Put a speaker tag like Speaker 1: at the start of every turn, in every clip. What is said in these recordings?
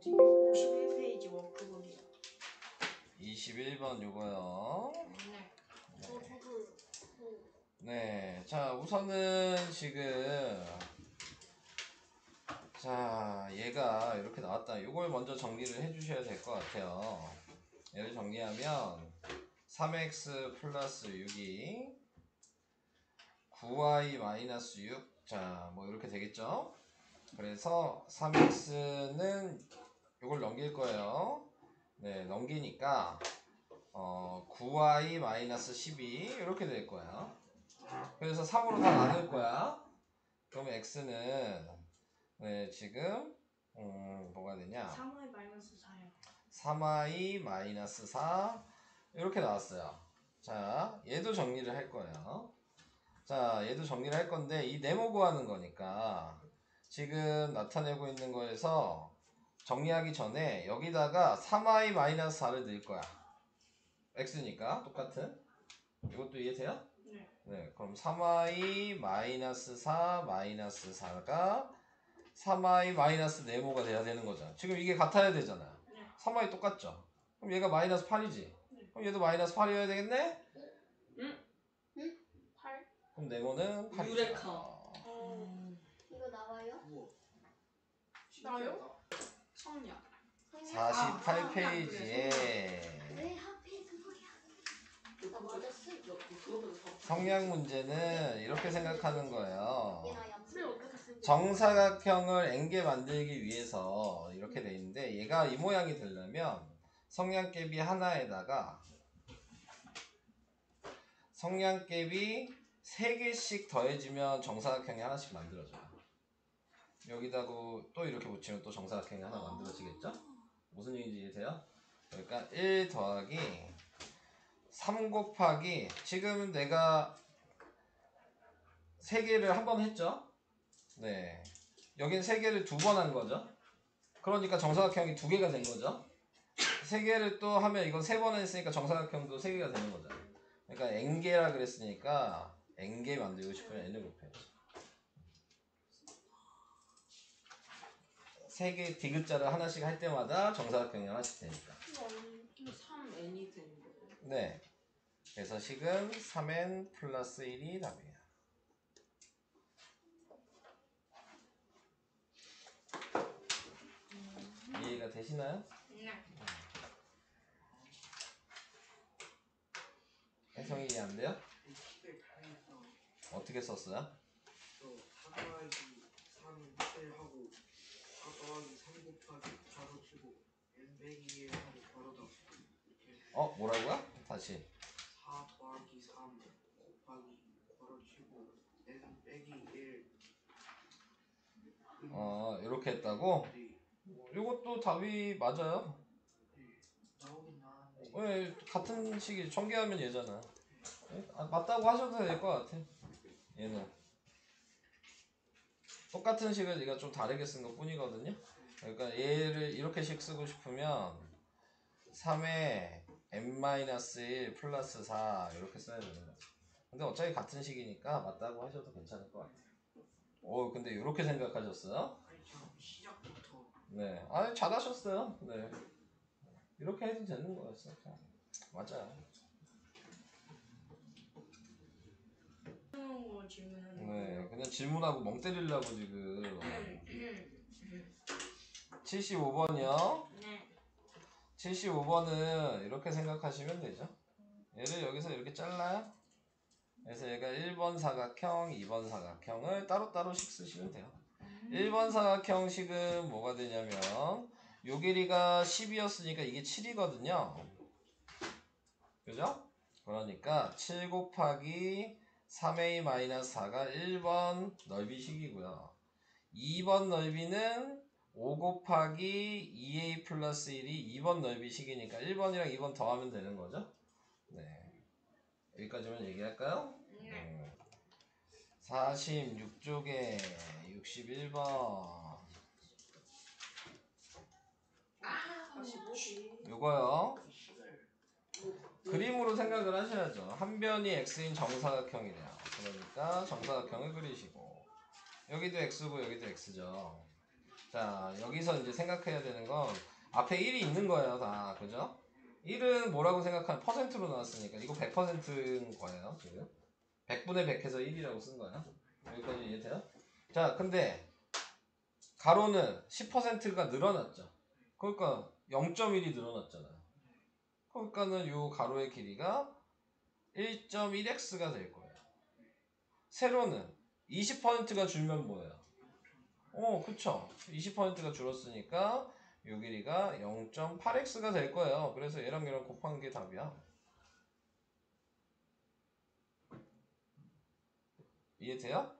Speaker 1: 51페이지 워크북이요.
Speaker 2: 21번 요거요.
Speaker 1: 네.
Speaker 2: 네, 자 우선은 지금 자 얘가 이렇게 나왔다. 요걸 먼저 정리를 해주셔야 될 것 같아요. 얘를 정리하면 3x 플러스 6이 9y 마이너스 6, 자 뭐 이렇게 되겠죠. 그래서 3x는 요걸 넘길 거예요. 네, 넘기니까 9y 마이너스 12 이렇게 될 거야. 그래서 3으로 다 나눌 거야. 그러면 x는 네, 지금 뭐가 되냐?
Speaker 1: 3y 마이너스 4요.
Speaker 2: 3y 마이너스 4 이렇게 나왔어요. 자, 얘도 정리를 할 거예요. 자, 얘도 정리를 할 건데 이 네모 구하는 거니까 지금 나타내고 있는 거에서 정리하기 전에 여기다가 3y 마이너스 4를 넣을 거야. x니까 똑같은. 이것도 이해돼요?
Speaker 1: 네.
Speaker 2: 네, 그럼 3y 마이너스 4 마이너스 4가 3y 마이너스 네모가 돼야 되는 거잖아. 지금 이게 같아야 되잖아요.
Speaker 1: 네.
Speaker 2: 3y 똑같죠? 그럼 얘가 마이너스 8이지?
Speaker 1: 네.
Speaker 2: 그럼 얘도 마이너스 8이어야 되겠네?
Speaker 1: 응? 8?
Speaker 2: 그럼 네모는 8이죠.
Speaker 1: 유레카.
Speaker 3: 이거 나와요?
Speaker 1: 나요? 성냥.
Speaker 2: 48페이지에
Speaker 3: 왜 하필 그거야? 나 맞았어?
Speaker 2: 성량 문제는 이렇게 생각하는 거예요.
Speaker 3: 얘나 얌체 어떻게 쓰고?
Speaker 2: 정사각형을 N개 만들기 위해서 이렇게 돼 있는데 얘가 이 모양이 되려면 성량값이 하나에다가 성량값이 3개씩 더해지면 정사각형이 하나씩 만들어져요. 여기다가 또 이렇게 붙이면 또 정사각형이 하나 만들어지겠죠? 무슨 얘기인지 이해돼요? 그러니까 1 더하기 3 곱하기 지금 내가 3개를 한 번 했죠? 네. 여긴 3개를 2번 한 거죠? 그러니까 정사각형이 2개가 된 거죠? 3개를 또 하면 이건 3번 했으니까 정사각형도 3개가 되는 거죠. 그러니까 N개라 그랬으니까 N개 만들고 싶으면 N을 곱해야죠. 3개 디귿자를 하나씩 할 때마다 정사각형이 하나씩 되니까.
Speaker 1: 3n이 되는 거예요.
Speaker 2: 네. 그래서 식은 3n 플러스 1이 답이에요. 이해가 되시나요?
Speaker 1: 네.
Speaker 2: 해성이 이해 안 돼요? 어떻게 썼어요?
Speaker 4: 4 더하기 3 7하고 4 더하기 3 곱하기 괄호 치고 n 빼기 1 하고 괄호 닫고
Speaker 2: 뭐라고요? 다시.
Speaker 4: 4 더하기 3 곱하기 괄호 치고 n 빼기 1
Speaker 2: 이렇게 했다고?
Speaker 4: 네,
Speaker 2: 이것도 답이 맞아요.
Speaker 4: 네, 나오긴 나왔는데
Speaker 2: 왜 같은 식이 전개하면 얘잖아. 맞다고 하셔도 될 것 같아. 얘는 똑같은 식을 네가 좀 다르게 쓴 것 뿐이거든요. 그러니까 얘를 이렇게씩 쓰고 싶으면 3에 n-1 플러스 4 이렇게 써야 되는 거죠. 근데 어차피 같은 식이니까 맞다고 하셔도 괜찮을 것 같아요. 근데 이렇게 생각하셨어요?
Speaker 4: 아니 저 시작부터
Speaker 2: 네, 아니 잘하셨어요. 네, 이렇게 해도 되는 거였어. 맞아요.
Speaker 1: 거 질문하는
Speaker 2: 네, 그냥 질문하고 멍 때리려고 지금. 75번이요.
Speaker 1: 네.
Speaker 2: 75번은 이렇게 생각하시면 되죠. 얘를 여기서 이렇게 잘라요. 그래서 얘가 1번 사각형, 2번 사각형을 따로따로씩 쓰시면 돼요. 1번 사각형식은 뭐가 되냐면 요 길이가 10이었으니까 이게 7이거든요. 그죠? 그러니까 7 곱하기 3a-4가 1번 넓이식이고요. 2번 넓이는 5 곱하기 2a 플러스 1이 2번 넓이식이니까 1번이랑 2번 더하면 되는 거죠. 네. 여기까지만 얘기할까요?
Speaker 1: 네.
Speaker 2: 46쪽에 61번.
Speaker 1: 45기.
Speaker 2: 요거요. 그림으로 생각을 하셔야죠. 한 변이 x인 정사각형이래요. 그러니까 정사각형을 그리시고 여기도 x고 여기도 x죠. 자, 여기서 이제 생각해야 되는 건 앞에 1이 있는 거예요, 다. 그죠? 1은 뭐라고 생각하면 퍼센트로 나왔으니까 이거 100%인 거예요, 지금. 100분의 100 해서 1이라고 쓴 거야. 여기까지 이해돼요? 자, 근데 가로는 10%가 늘어났죠. 그러니까 0.1이 늘어났잖아요. 그러니까는 요 가로의 길이가 1.1x가 될 거예요. 세로는 20%가 줄면 뭐예요? 그쵸. 20%가 줄었으니까 요 길이가 0.8x가 될 거예요. 그래서 얘랑 얘랑 곱한 게 답이야. 이해돼요?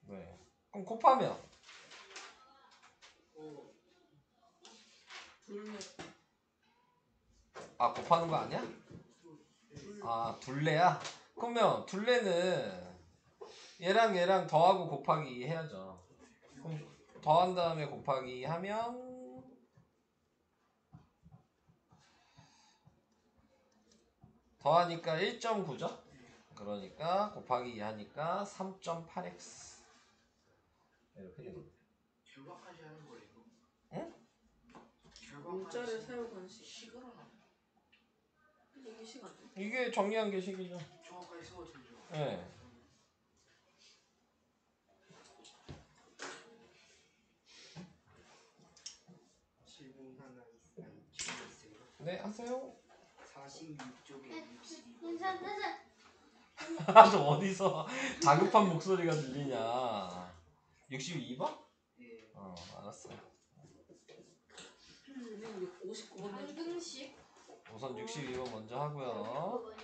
Speaker 2: 네. 그럼 곱하면
Speaker 1: 둘레.
Speaker 2: 곱하는 거 아니야? 둘레야? 그러면 둘레는 얘랑 얘랑 더하고 곱하기 해야죠. 그럼 더한 다음에 곱하기 하면 더하니까 1.9죠? 그러니까 곱하기 2 하니까 3.8x 이렇게 되는 거예요.
Speaker 4: 결과까지 하는 거예요.
Speaker 2: 응?
Speaker 1: 문자를 사용한 식.
Speaker 4: 식을 하나?
Speaker 1: 이게 시간.
Speaker 2: 이게 정리한 게 식이죠.
Speaker 4: 정확하게 세워도 되죠.
Speaker 2: 네.
Speaker 4: 질문 하나 있어요.
Speaker 2: 네, 하세요.
Speaker 4: 46쪽에 62번.
Speaker 3: 인사.
Speaker 2: 좀 어디서 다급한 목소리가 들리냐. 62번?
Speaker 4: 예.
Speaker 2: 알았어요.
Speaker 1: 59번
Speaker 3: 방등식.
Speaker 2: 우선 62번 먼저 하고요.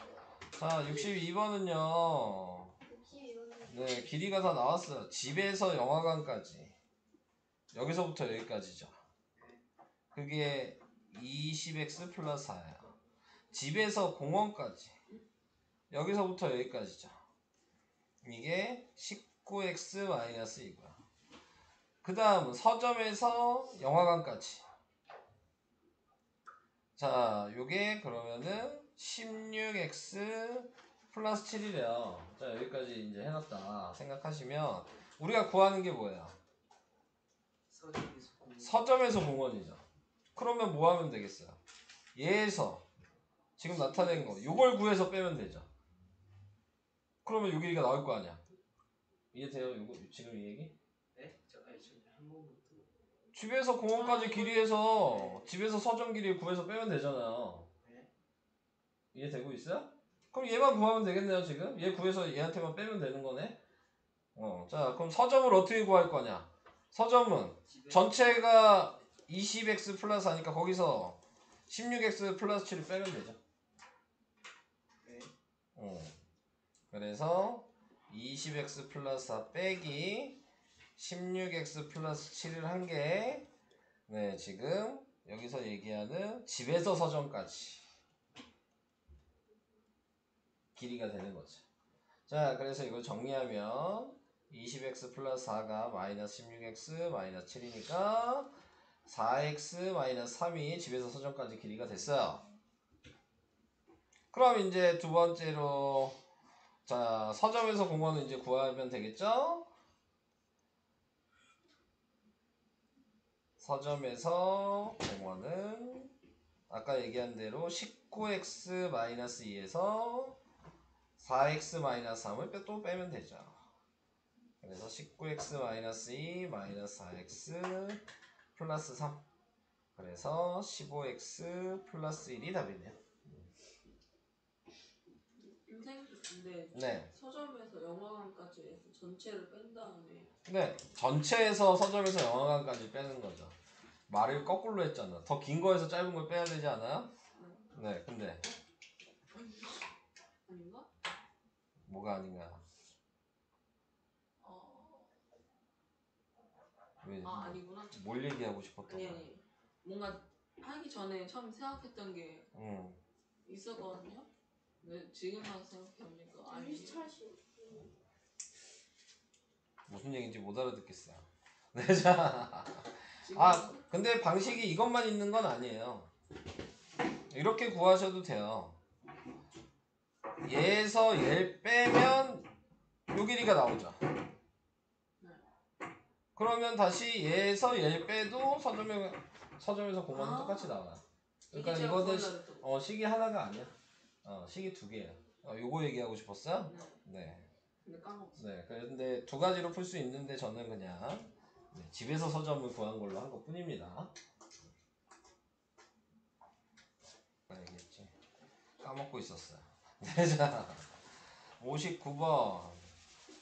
Speaker 2: 자, 62번은요.
Speaker 3: 62번.
Speaker 2: 네, 길이가 다 나왔어요. 집에서 영화관까지. 여기서부터 여기까지죠. 그게 20x 플러스 4예요. 집에서 공원까지. 여기서부터 여기까지죠. 이게 19x 마이너스 2고요. 그 다음은 서점에서 영화관까지. 자, 요게 그러면은 16x 플러스 7이래요. 자, 여기까지 이제 해놨다 생각하시면 우리가 구하는 게 뭐예요? 서점에서 공원이죠. 그러면 뭐 하면 되겠어요? 얘에서 지금 나타낸 거 요걸 구해서 빼면 되죠. 그러면 요 길이가 나올 거 아니야. 이해돼요? 요거 지금 이 얘기?
Speaker 4: 네? 한 번부터.
Speaker 2: 집에서 공원까지 길이에서 집에서 서점 길이 구해서 빼면 되잖아요.
Speaker 4: 네?
Speaker 2: 이해되고 있어요? 그럼 얘만 구하면 되겠네요. 지금 얘 구해서 얘한테만 빼면 되는 거네. 자, 그럼 서점을 어떻게 구할 거냐? 서점은 전체가 20x 플러스 하니까 거기서 16x 플러스 7을 빼면 되죠.
Speaker 4: 네.
Speaker 2: 그래서 20x 플러스 4 빼기 16x 플러스 7을 한 게, 네, 지금 여기서 얘기하는 집에서 서점까지 길이가 되는 거죠. 자, 그래서 이걸 정리하면 20x 플러스 4가 마이너스 16x 마이너스 7이니까 4x 마이너스 3이 집에서 서점까지 길이가 됐어요. 그럼 이제 두 번째로 자, 서점에서 공원은 이제 구하면 되겠죠? 서점에서 공원은 아까 얘기한 대로 19x 마이너스 2에서 4x 마이너스 3을 또 빼면 되죠. 그래서 19x 마이너스 2 마이너스 4x 플러스 3. 그래서 15x 플러스 1이 답이네요.
Speaker 1: 선생님,
Speaker 2: 네.
Speaker 1: 서점에서 영화관까지 해서 전체를 뺀 다음에
Speaker 2: 네. 전체에서 서점에서 영화관까지 빼는 거죠. 말을 거꾸로 했잖아. 더 긴 거에서 짧은 걸 빼야 되지 않아요? 네. 근데
Speaker 1: 아닌가?
Speaker 2: 뭐가 아닌가? 왜?
Speaker 1: 아니구나.
Speaker 2: 뭘 얘기하고 싶었던 거야?
Speaker 1: 아니. 뭔가 하기 전에 처음 생각했던 게
Speaker 2: 응.
Speaker 1: 있었거든요. 근데 지금 와서 생각해보니까 아니.
Speaker 2: 무슨 얘기인지 못 알아듣겠어요. 네, 자. 근데 방식이 이것만 있는 건 아니에요. 이렇게 구하셔도 돼요. 얘에서 얘를 빼면 요 길이가 나오죠. 그러면 다시 얘에서 얘 빼도 서점에서 공부는 똑같이 나와요. 그러니까
Speaker 1: 이게 제가
Speaker 2: 이거는
Speaker 1: 구하려고 했던
Speaker 2: 식이 하나가 아니야. 식이 두 개야. 요거 얘기하고 싶었어요?
Speaker 1: 거.
Speaker 2: 네.
Speaker 1: 근데 까먹었어.
Speaker 2: 네. 근데 두 가지로 풀 수 있는데 저는 그냥 집에서 서점을 구한 걸로 한 것 뿐입니다. 알겠지? 까먹고 있었어요. 네, 자, 59번.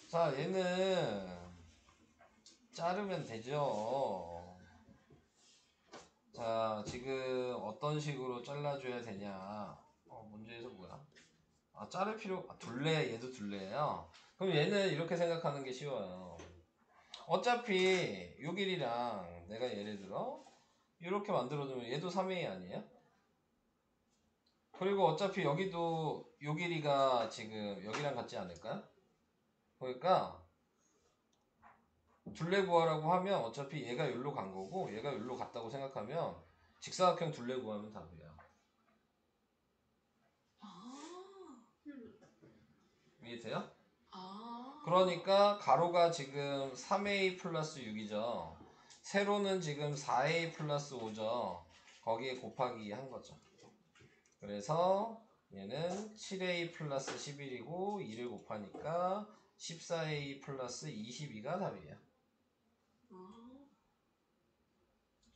Speaker 2: 자, 얘는 자르면 되죠. 자, 지금 어떤 식으로 잘라줘야 되냐. 문제에서 뭐야? 자를 필요, 둘레, 얘도 둘레예요. 그럼 얘는 이렇게 생각하는 게 쉬워요. 어차피 요 길이랑 내가 예를 들어 이렇게 만들어두면 얘도 3A 아니에요? 그리고 어차피 여기도 요 길이가 지금 여기랑 같지 않을까요? 그러니까 둘레 구하라고 하면 어차피 얘가 여기로 간 거고 얘가 여기로 갔다고 생각하면 직사각형 둘레 구하면 답이야. 이해돼요? 그러니까 가로가 지금 3A 플러스 6이죠. 세로는 지금 4A 플러스 5죠. 거기에 곱하기 2 한 거죠. 그래서 얘는 7A 플러스 11이고 2를 곱하니까 14A 플러스 22가 답이에요.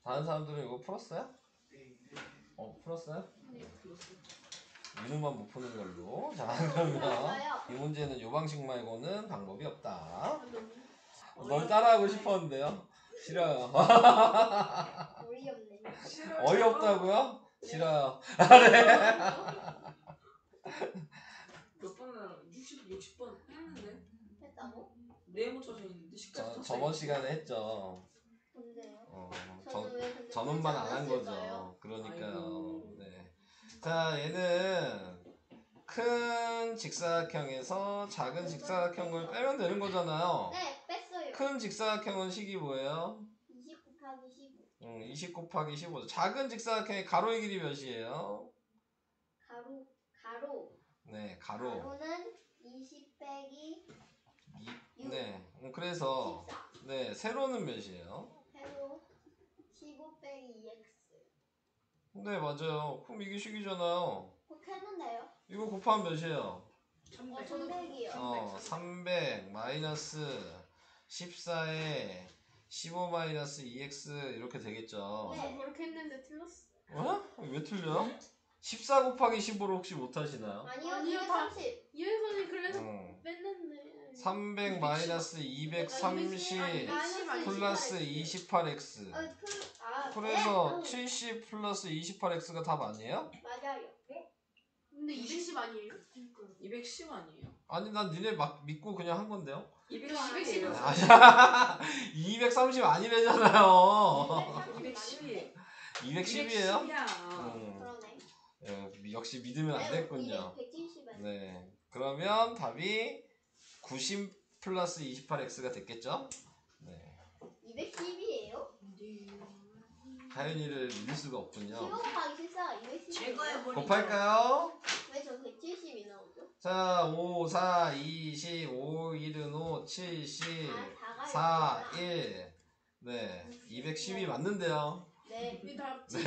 Speaker 2: 다른 사람들은 이거 풀었어요?
Speaker 4: 네.
Speaker 2: 풀었어요?
Speaker 1: 네, 불렀어.
Speaker 2: 민우만 못 푸는 걸로. 자, 그러면 이 문제는 요 방식 말고는 방법이 없다. 널 따라하고 싶었는데요. 싫어요.
Speaker 3: 어이없네.
Speaker 2: 어이없다고요? 싫어요.
Speaker 1: 몇 번을 60번 했는데
Speaker 3: 했다고?
Speaker 1: 네모 쳐져 있는데 10까지
Speaker 2: 저번 시간에 했죠.
Speaker 3: 뭔데요?
Speaker 2: 저, 저는만 안 한 거죠. 그러니까요.
Speaker 1: 아이고.
Speaker 2: 네. 자, 얘는 큰 직사각형에서 작은 직사각형을 빼면 되는 거잖아요.
Speaker 3: 네, 뺐어요.
Speaker 2: 큰 직사각형은 식이 뭐예요?
Speaker 3: 20 곱하기 15.
Speaker 2: 20 곱하기 15. 작은 직사각형의 가로의 길이 몇이에요?
Speaker 3: 가로.
Speaker 2: 네, 가로.
Speaker 3: 가로는 20 빼기 6.
Speaker 2: 네, 그래서
Speaker 3: 14.
Speaker 2: 네, 세로는 몇이에요?
Speaker 3: 세로 15 빼기 2x.
Speaker 2: 네, 맞아요. 그럼 이게 식이잖아요.
Speaker 3: 꼭 했는데요?
Speaker 2: 이거 곱하면 몇이에요?
Speaker 3: 300이요.
Speaker 2: 300 마이너스 14에 15 마이너스 2x 이렇게 되겠죠.
Speaker 3: 네.
Speaker 5: 그렇게 했는데 틀렸어.
Speaker 2: 왜 틀려? 14 곱하기 15를 혹시 못 하시나요?
Speaker 3: 아니요,
Speaker 5: 아니요, 다-
Speaker 3: 230.
Speaker 5: 이해선이 그래서
Speaker 2: 응.
Speaker 5: 뺐는데.
Speaker 2: 300 마이너스 230 플러스 28x. 그래서 70 플러스 28x가 답 아니에요?
Speaker 3: 맞아요.
Speaker 5: 근데 210 아니에요?
Speaker 1: 210 아니에요?
Speaker 2: 아니 난 니네 막 믿고 그냥 한 건데요.
Speaker 1: 210이에요.
Speaker 2: 230 아니래잖아요.
Speaker 1: 210이에요.
Speaker 2: 210이에요?
Speaker 1: 210이야.
Speaker 3: 그러네.
Speaker 2: 역시 믿으면 안 됐군요.
Speaker 3: 170은.
Speaker 2: 네. 그러면 답이 90 플러스 28x가 됐겠죠? 네.
Speaker 3: 210이에요?
Speaker 2: 하윤이를 믿을 수가
Speaker 3: 15
Speaker 2: 없군요.
Speaker 3: 곱하기 14, 210.
Speaker 1: 제거해버리죠.
Speaker 2: 곱할까요?
Speaker 3: 왜 저 170이 나오죠?
Speaker 2: 자, 5, 4, 20, 5, 1은 5, 70, 4, 1. 네. 210이 맞는데요.
Speaker 3: 네.
Speaker 5: 우리 다
Speaker 2: 네.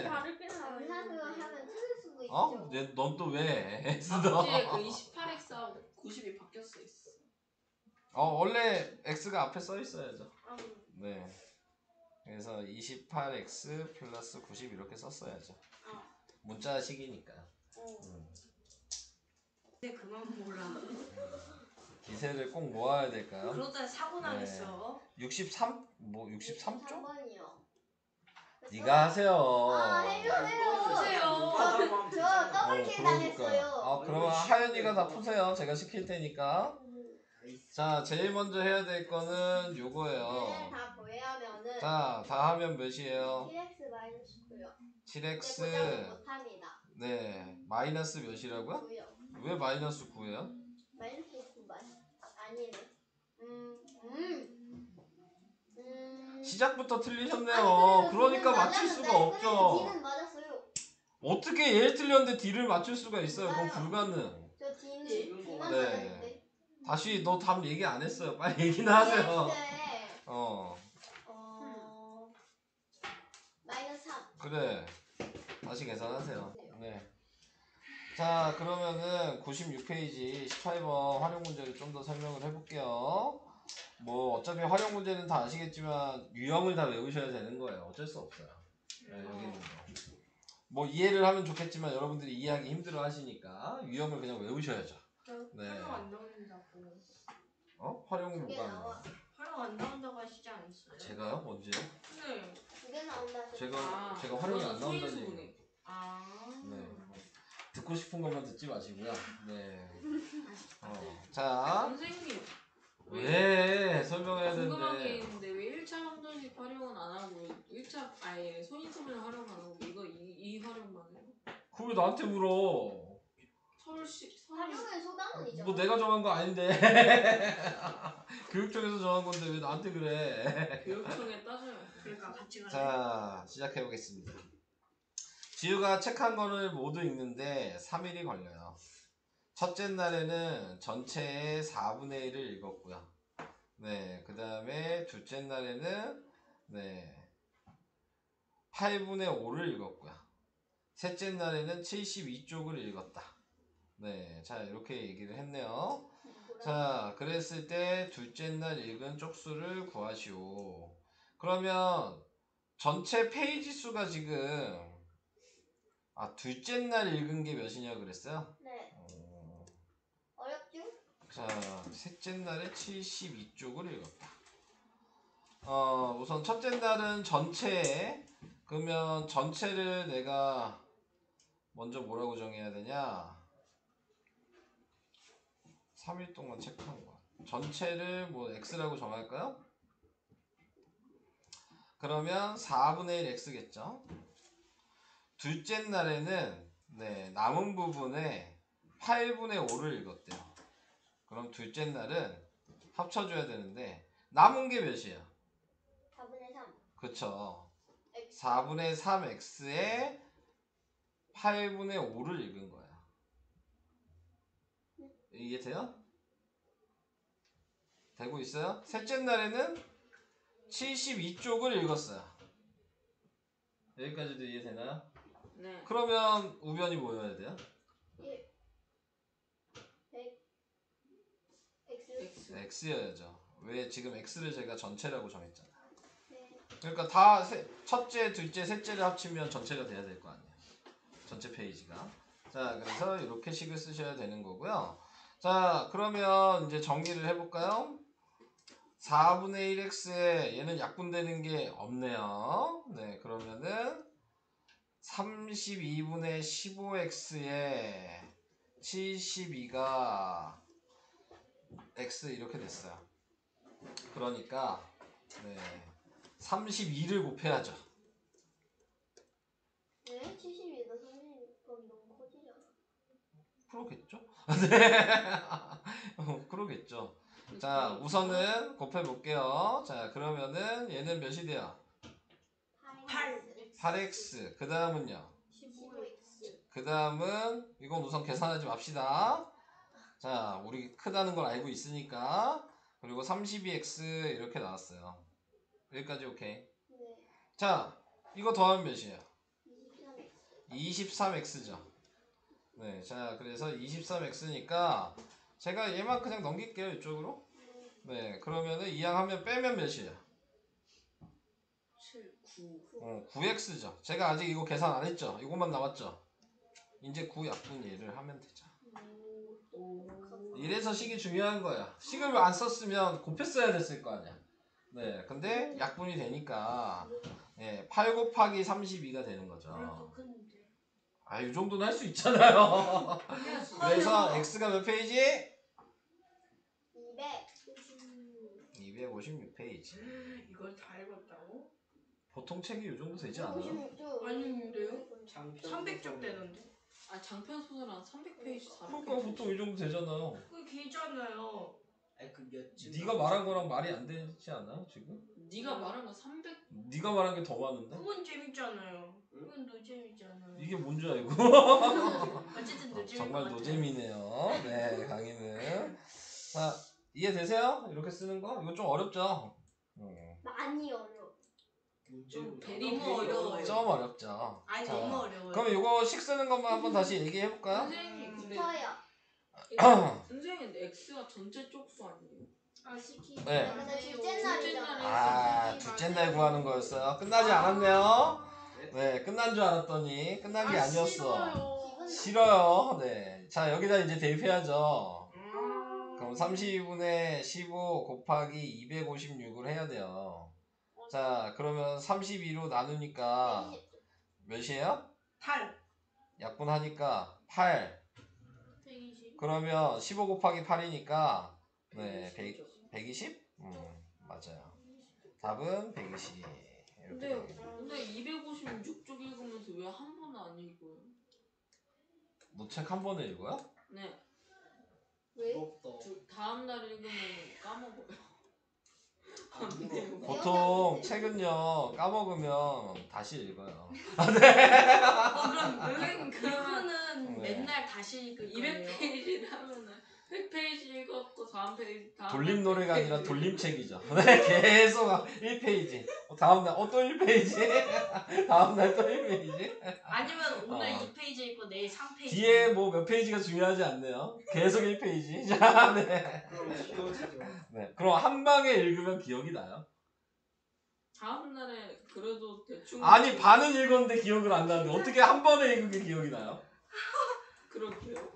Speaker 5: 다르게 나와요.
Speaker 3: 정사수 하면 틀릴 수도 있죠.
Speaker 2: 넌 또 왜?
Speaker 1: 앞뒤에 그 28x하고 90이 바뀌었어 있어.
Speaker 2: 원래 x가 앞에 써 있어야죠.
Speaker 5: 아,
Speaker 2: 네. 그래서 28x 플러스 90 이렇게 썼어야죠. 문자식이니까.
Speaker 1: 근데 그만 몰라.
Speaker 2: 기세를 꼭 모아야 될까요?
Speaker 1: 그러다 사고 나겠어.
Speaker 2: 63? 뭐 63조?
Speaker 3: 3번이요.
Speaker 2: 네가 하세요.
Speaker 3: 해주세요.
Speaker 1: 푸세요.
Speaker 3: 저 더블킬 당했어요.
Speaker 2: 그러니까. 그러면 하연이가 다 푸세요. 제가 시킬 테니까. 자, 제일 먼저 해야 될 거는 요거예요.
Speaker 3: 얘는 다 보여하면은
Speaker 2: 자, 다 하면 몇이에요?
Speaker 3: 7x 마이너스 9요.
Speaker 2: 7x
Speaker 3: 보장을 못합니다.
Speaker 2: 네, 마이너스 몇이라고요?
Speaker 3: 9요.
Speaker 2: 왜 마이너스 9예요?
Speaker 3: 마이너스 9만 아니네.
Speaker 2: 시작부터
Speaker 3: 아니,
Speaker 2: 틀리셨네요.
Speaker 3: 그래도
Speaker 2: 그러니까
Speaker 3: D는
Speaker 2: 맞출
Speaker 3: 맞았는데,
Speaker 2: 수가 없죠.
Speaker 3: D는 맞았어요.
Speaker 2: 어떻게 얘를 틀렸는데 D를 맞출 수가 있어요? 그건
Speaker 3: 몰라요.
Speaker 2: 불가능.
Speaker 3: 저 D는
Speaker 1: 네.
Speaker 3: D만
Speaker 2: 네.
Speaker 3: 맞았는데.
Speaker 2: 다시 너 답 얘기 안 했어요. 빨리 얘기나 하세요.
Speaker 3: 네.
Speaker 2: 그래. 다시 계산하세요. 네. 자, 그러면은 96페이지 18번 활용 문제를 좀 더 설명을 해볼게요. 뭐 어차피 활용 문제는 다 아시겠지만 유형을 다 외우셔야 되는 거예요. 어쩔 수 없어요. 네, 여기 있는 거. 뭐 이해를 하면 좋겠지만 여러분들이 이해하기 힘들어 하시니까 유형을 그냥 외우셔야죠. 네.
Speaker 5: 활용 안 나온다고.
Speaker 2: 활용이
Speaker 3: 그게
Speaker 2: 뭐가 안
Speaker 3: 나와.
Speaker 2: 나와요?
Speaker 5: 활용 안 나온다고 하시지 않았어요?
Speaker 2: 제가요? 언제요?
Speaker 5: 네.
Speaker 3: 두 개 나온다.
Speaker 2: 제가 활용이 안 나온다는 얘기.
Speaker 1: 소인수분해.
Speaker 5: 아.
Speaker 2: 네. 듣고 싶은 것만 듣지 마시고요. 네. 자,
Speaker 1: 선생님
Speaker 2: 왜 설명해야
Speaker 1: 궁금한 게
Speaker 2: 되는데?
Speaker 1: 있는데 왜 1차 함정식 활용은 안 하고 1차 아예 소인수분을 활용 안 하고 이 활용만 해요?
Speaker 2: 그걸 왜 나한테 물어?
Speaker 3: 활용의 소단원이죠.
Speaker 2: 뭐 내가 정한 거 아닌데. 교육청에서 정한 건데 왜 나한테 그래?
Speaker 1: 교육청에 따져요.
Speaker 5: 그러니까 같이 가자.
Speaker 2: 자, 시작해 보겠습니다. 지우가 책 한 권을 모두 읽는데 3일이 걸려요. 첫째 날에는 전체의 4분의 1을 읽었고요. 네, 그 다음에 둘째 날에는 네 8분의 5를 읽었고요. 셋째 날에는 72쪽을 읽었다. 네, 자 이렇게 얘기를 했네요. 자, 그랬을 때 둘째 날 읽은 쪽수를 구하시오. 그러면 전체 페이지 수가 지금 둘째 날 읽은 게 몇이냐 그랬어요?
Speaker 3: 네. 어렵죠?
Speaker 2: 자, 셋째 날에 72쪽을 읽었다. 우선 첫째 날은 전체, 그러면 전체를 내가 먼저 뭐라고 정해야 되냐? 3일 동안 체크한 거. 전체를 뭐 x라고 정할까요? 그러면 4분의 1 x겠죠? 둘째 날에는 네, 남은 부분에 8분의 5를 읽었대요. 그럼 둘째 날은 합쳐줘야 되는데 남은 게 몇이야?
Speaker 3: 4분의 3.
Speaker 2: 그쵸. 4분의 3x에 8분의 5를 읽은 거야. 이해돼요? 되고 있어요? 셋째 날에는 72쪽을 읽었어요. 여기까지도 이해되나요?
Speaker 1: 네.
Speaker 2: 그러면 우변이 뭐여야 돼요?
Speaker 3: 1. 100. X.
Speaker 2: x여야죠. 왜 지금 x를 제가 전체라고 정했잖아.
Speaker 3: 네.
Speaker 2: 그러니까 다 첫째, 둘째, 셋째를 합치면 전체가 돼야 될 거 아니에요. 전체 페이지가. 자, 그래서 이렇게 식을 쓰셔야 되는 거고요. 자, 그러면 이제 정리를 해볼까요? 4분의 1x에 얘는 약분되는 게 없네요. 네, 그러면은 32분의 15x에 72가 x 이렇게 됐어요. 그러니까 네, 32를 곱해야죠.
Speaker 3: 네? 72도 32건 너무 커지잖아.
Speaker 2: 그러겠죠? 네. 그러겠죠. 자, 우선은 곱해볼게요. 자, 그러면은 얘는 몇이 돼요? 8x. 그 다음은요?
Speaker 3: 15x.
Speaker 2: 그 다음은 이건 우선 계산하지 맙시다. 자, 우리 크다는 걸 알고 있으니까. 그리고 32x 이렇게 나왔어요. 여기까지 오케이.
Speaker 3: 네.
Speaker 2: 자, 이거 더하면 몇이에요?
Speaker 3: 23x.
Speaker 2: 23x죠. 네, 자, 그래서 23x니까 제가 얘만 그냥 넘길게요, 이쪽으로. 네, 그러면은 이항 하면 빼면 몇이에요?
Speaker 1: 7, 9.
Speaker 2: 9x죠. 제가 아직 이거 계산 안 했죠? 이것만 남았죠? 이제 9 약분 얘를 하면 되죠. 이래서 식이 중요한 거야. 식을 안 썼으면 곱했어야 됐을 거 아니야. 네, 근데 약분이 되니까 8 곱하기 32가 되는 거죠. 이 정도는 할 수 있잖아요. 그래서 x가 몇 페이지? 256페이지.
Speaker 5: 이걸 다 읽었다고?
Speaker 2: 보통 책이 이 정도 되지 않아요?
Speaker 3: 56조.
Speaker 5: 아닌데요?
Speaker 4: 장편
Speaker 5: 300쪽 되는데.
Speaker 1: 아 장편 소설 한 300페이지, 400페이지.
Speaker 2: 그러니까 보통 이 정도 되잖아요.
Speaker 5: 그게 길잖아요.
Speaker 4: 그몇 줄?
Speaker 2: 네가 말한 거랑 말이 안 되지 않아 지금?
Speaker 1: 네가 말한 거 300.
Speaker 2: 네가 말한 게 더 많은데?
Speaker 5: 그건 재밌잖아요. 그건 노잼이잖아요.
Speaker 2: 이게 뭔지 알고?
Speaker 5: 어쨌든 노잼인
Speaker 2: 정말
Speaker 5: 것 같아요.
Speaker 2: 노잼이네요. 네, 강의는. 자, 이해되세요? 이렇게 쓰는 거? 이거 좀 어렵죠?
Speaker 3: 많이 어려워.
Speaker 4: 문제로
Speaker 5: 너무 어려워요.
Speaker 2: 좀 어렵죠.
Speaker 5: 아니
Speaker 2: 자,
Speaker 5: 너무 어려워요.
Speaker 2: 그럼 이거 식 쓰는 것만 한번 다시 얘기해 볼까요?
Speaker 1: 선생님 근데
Speaker 3: 저요.
Speaker 1: 선생님 X가 전체 쪽수 아니에요?
Speaker 5: 아 시키.
Speaker 2: 네.
Speaker 3: 근데 둘째 날이잖아요.
Speaker 2: 아, 둘째 날 구하는 거였어요. 끝나지 않았네요. 네, 끝난 줄 알았더니 끝난 게 아니었어.
Speaker 5: 싫어요.
Speaker 2: 싫어요. 네. 자, 여기다 이제 대입해야죠.
Speaker 5: 음.
Speaker 2: 그럼 32분의 15 곱하기 256을 해야 돼요. 자, 그러면 32로 나누니까 몇이에요?
Speaker 5: 8.
Speaker 2: 약분하니까 8.
Speaker 5: 120.
Speaker 2: 그러면 15 곱하기 8이니까 네, 120? 맞아요. 답은 120. 이렇게
Speaker 1: 근데
Speaker 2: 되겠네.
Speaker 1: 근데 256쪽 읽으면서 왜 한 번은 안 읽어요?
Speaker 2: 너 책 한 번에 읽어요?
Speaker 1: 네.
Speaker 3: 왜?
Speaker 1: 다음 날 읽으면 까먹어요. 안 돼요.
Speaker 2: 보통 책은요 까먹으면 다시 읽어요.
Speaker 1: 그럼 선생님 그러면
Speaker 5: 이거는
Speaker 2: 네.
Speaker 5: 맨날 다시 읽을 거예요.
Speaker 1: 200페이지를 하면은 100페이지 읽었고 다음 페이지 다음
Speaker 2: 돌림
Speaker 1: 날
Speaker 2: 노래가 아니라
Speaker 1: 100페이지
Speaker 2: 돌림책이죠. 네, 계속 1페이지. 다음날 또 1페이지. 다음날 또 1페이지.
Speaker 5: 아니면 오늘
Speaker 2: 어.
Speaker 5: 2페이지 읽고 내일 3페이지.
Speaker 2: 뒤에 뭐 몇 페이지가 중요하지 않네요. 계속 1페이지. 자, 네.
Speaker 4: 그럼 쉬워지죠.
Speaker 2: 네. 그럼 한 방에 읽으면 기억이 나요?
Speaker 1: 다음 날에 그래도 대충
Speaker 2: 아니 반은 읽었는데 기억을 안 나는데 어떻게 한 번에 읽은 게 기억이 나요?
Speaker 1: 그럴게요.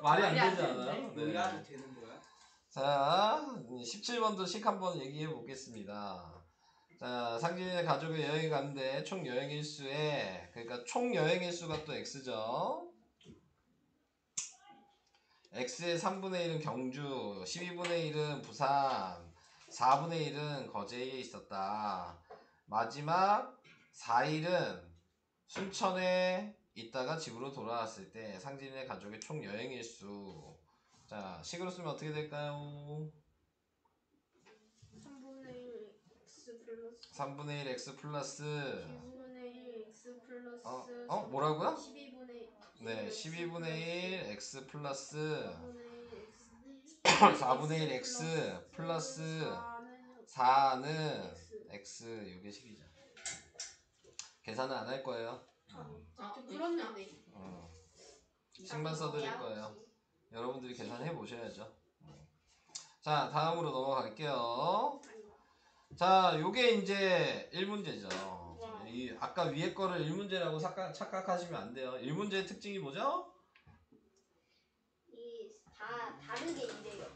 Speaker 2: 말이 안
Speaker 5: 말이 안
Speaker 2: 되지 않아요?
Speaker 4: 뭐
Speaker 2: 네.
Speaker 4: 해도 되는 거야?
Speaker 2: 자, 17번도 식 한번 얘기해 보겠습니다. 자, 상진이네 가족이 여행 갔는데 총 여행 일수에 그러니까 총 여행 일수가 또 x죠. x의 3분의 1은 경주, 12분의 1은 부산, 4분의 1은 거제에 있었다. 마지막 4일은 순천에 있다가 집으로 돌아왔을 때 상진이네 가족의 총 여행 일수. 자, 식으로 쓰면 어떻게 될까요?
Speaker 5: 3분의 1 x 플러스
Speaker 2: 3분의 1 x 플러스
Speaker 5: 12분의 1 x 플러스
Speaker 2: 뭐라고요?
Speaker 5: 12분의
Speaker 2: 네, 12분의 1 x 플러스
Speaker 5: 4분의 1 x
Speaker 2: 4분의 1 x 플러스 4는 x 이게 식이죠. 계산은 안 할 거예요.
Speaker 5: 그렇는데
Speaker 2: 식만 써드릴 거예요. 여러분들이 계산해 보셔야죠. 자, 다음으로 넘어갈게요. 자, 요게 이제 1문제죠. 이 아까 위에 거를 1문제라고 착각하시면 안 돼요. 1문제의 특징이 뭐죠?
Speaker 3: 이 다 다르게 이래요.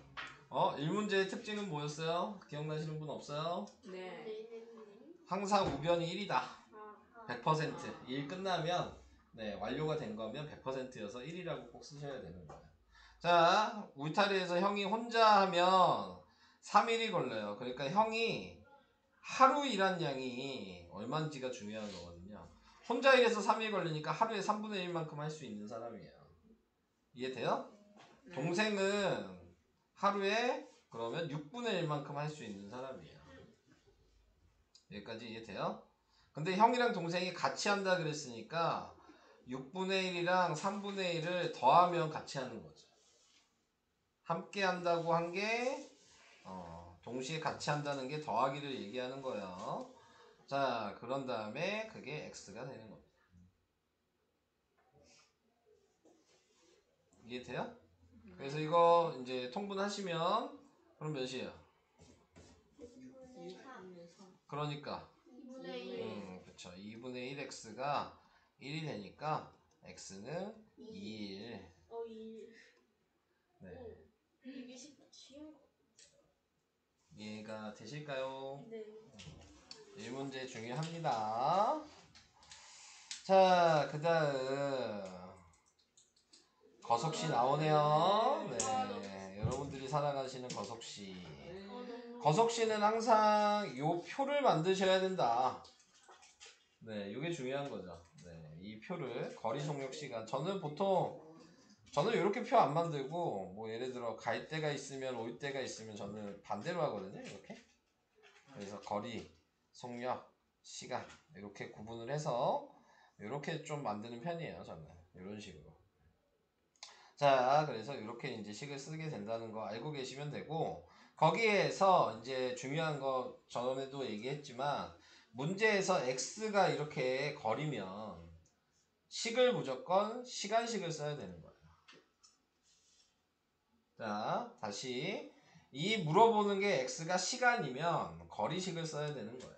Speaker 2: 1문제의 특징은 뭐였어요? 기억나시는 분 없어요?
Speaker 1: 네.
Speaker 2: 항상 우변이 1이다. 100%. 일 끝나면 네, 완료가 된 거면 100%여서 1이라고 꼭 쓰셔야 되는 거예요. 자, 울타리에서 형이 혼자 하면 3일이 걸려요. 그러니까 형이 하루 일한 양이 얼마인지가 중요한 거거든요. 혼자 일해서 3일 걸리니까 하루에 3분의 1만큼 할 수 있는 사람이에요. 이해돼요?
Speaker 1: 네.
Speaker 2: 동생은 하루에 그러면 6분의 1만큼 할 수 있는 사람이에요. 여기까지 이해돼요? 근데 형이랑 동생이 같이 한다 그랬으니까 6분의 1이랑 3분의 1을 더하면 같이 하는 거죠. 함께 한다고 한 게 동시에 같이 한다는 게 더하기를 얘기하는 거예요. 자, 그런 다음에 그게 x가 되는 겁니다. 이해돼요? 그래서 이거 이제 통분하시면 그럼 몇이에요?
Speaker 1: 6분의 3.
Speaker 2: 그러니까
Speaker 5: 2분의 1
Speaker 2: 그쵸. 2분의 1x가 1이 되니까 x는 2일.
Speaker 5: 2
Speaker 2: 네.
Speaker 5: 이게 쉬운 거.
Speaker 2: 이해가 되실까요?
Speaker 5: 네.
Speaker 2: 1문제 중요합니다. 자, 그 다음 거석시 나오네요. 네, 여러분들이 살아가시는 거석시. 거석시는 항상 요 표를 만드셔야 된다. 네, 이게 중요한 거죠. 네, 이 표를 거리 속력 시간. 저는 이렇게 표 안 만들고 뭐 예를 들어 갈 때가 있으면 올 때가 있으면 저는 반대로 하거든요. 이렇게. 그래서 거리, 속력, 시간 이렇게 구분을 해서 이렇게 좀 만드는 편이에요. 저는 이런 식으로. 자, 그래서 이렇게 이제 식을 쓰게 된다는 거 알고 계시면 되고 거기에서 이제 중요한 거 전에도 얘기했지만 문제에서 x가 이렇게 거리면 식을 무조건 시간식을 써야 되는 거예요. 자, 다시 이 물어보는 게 x가 시간이면 거리식을 써야 되는 거예요.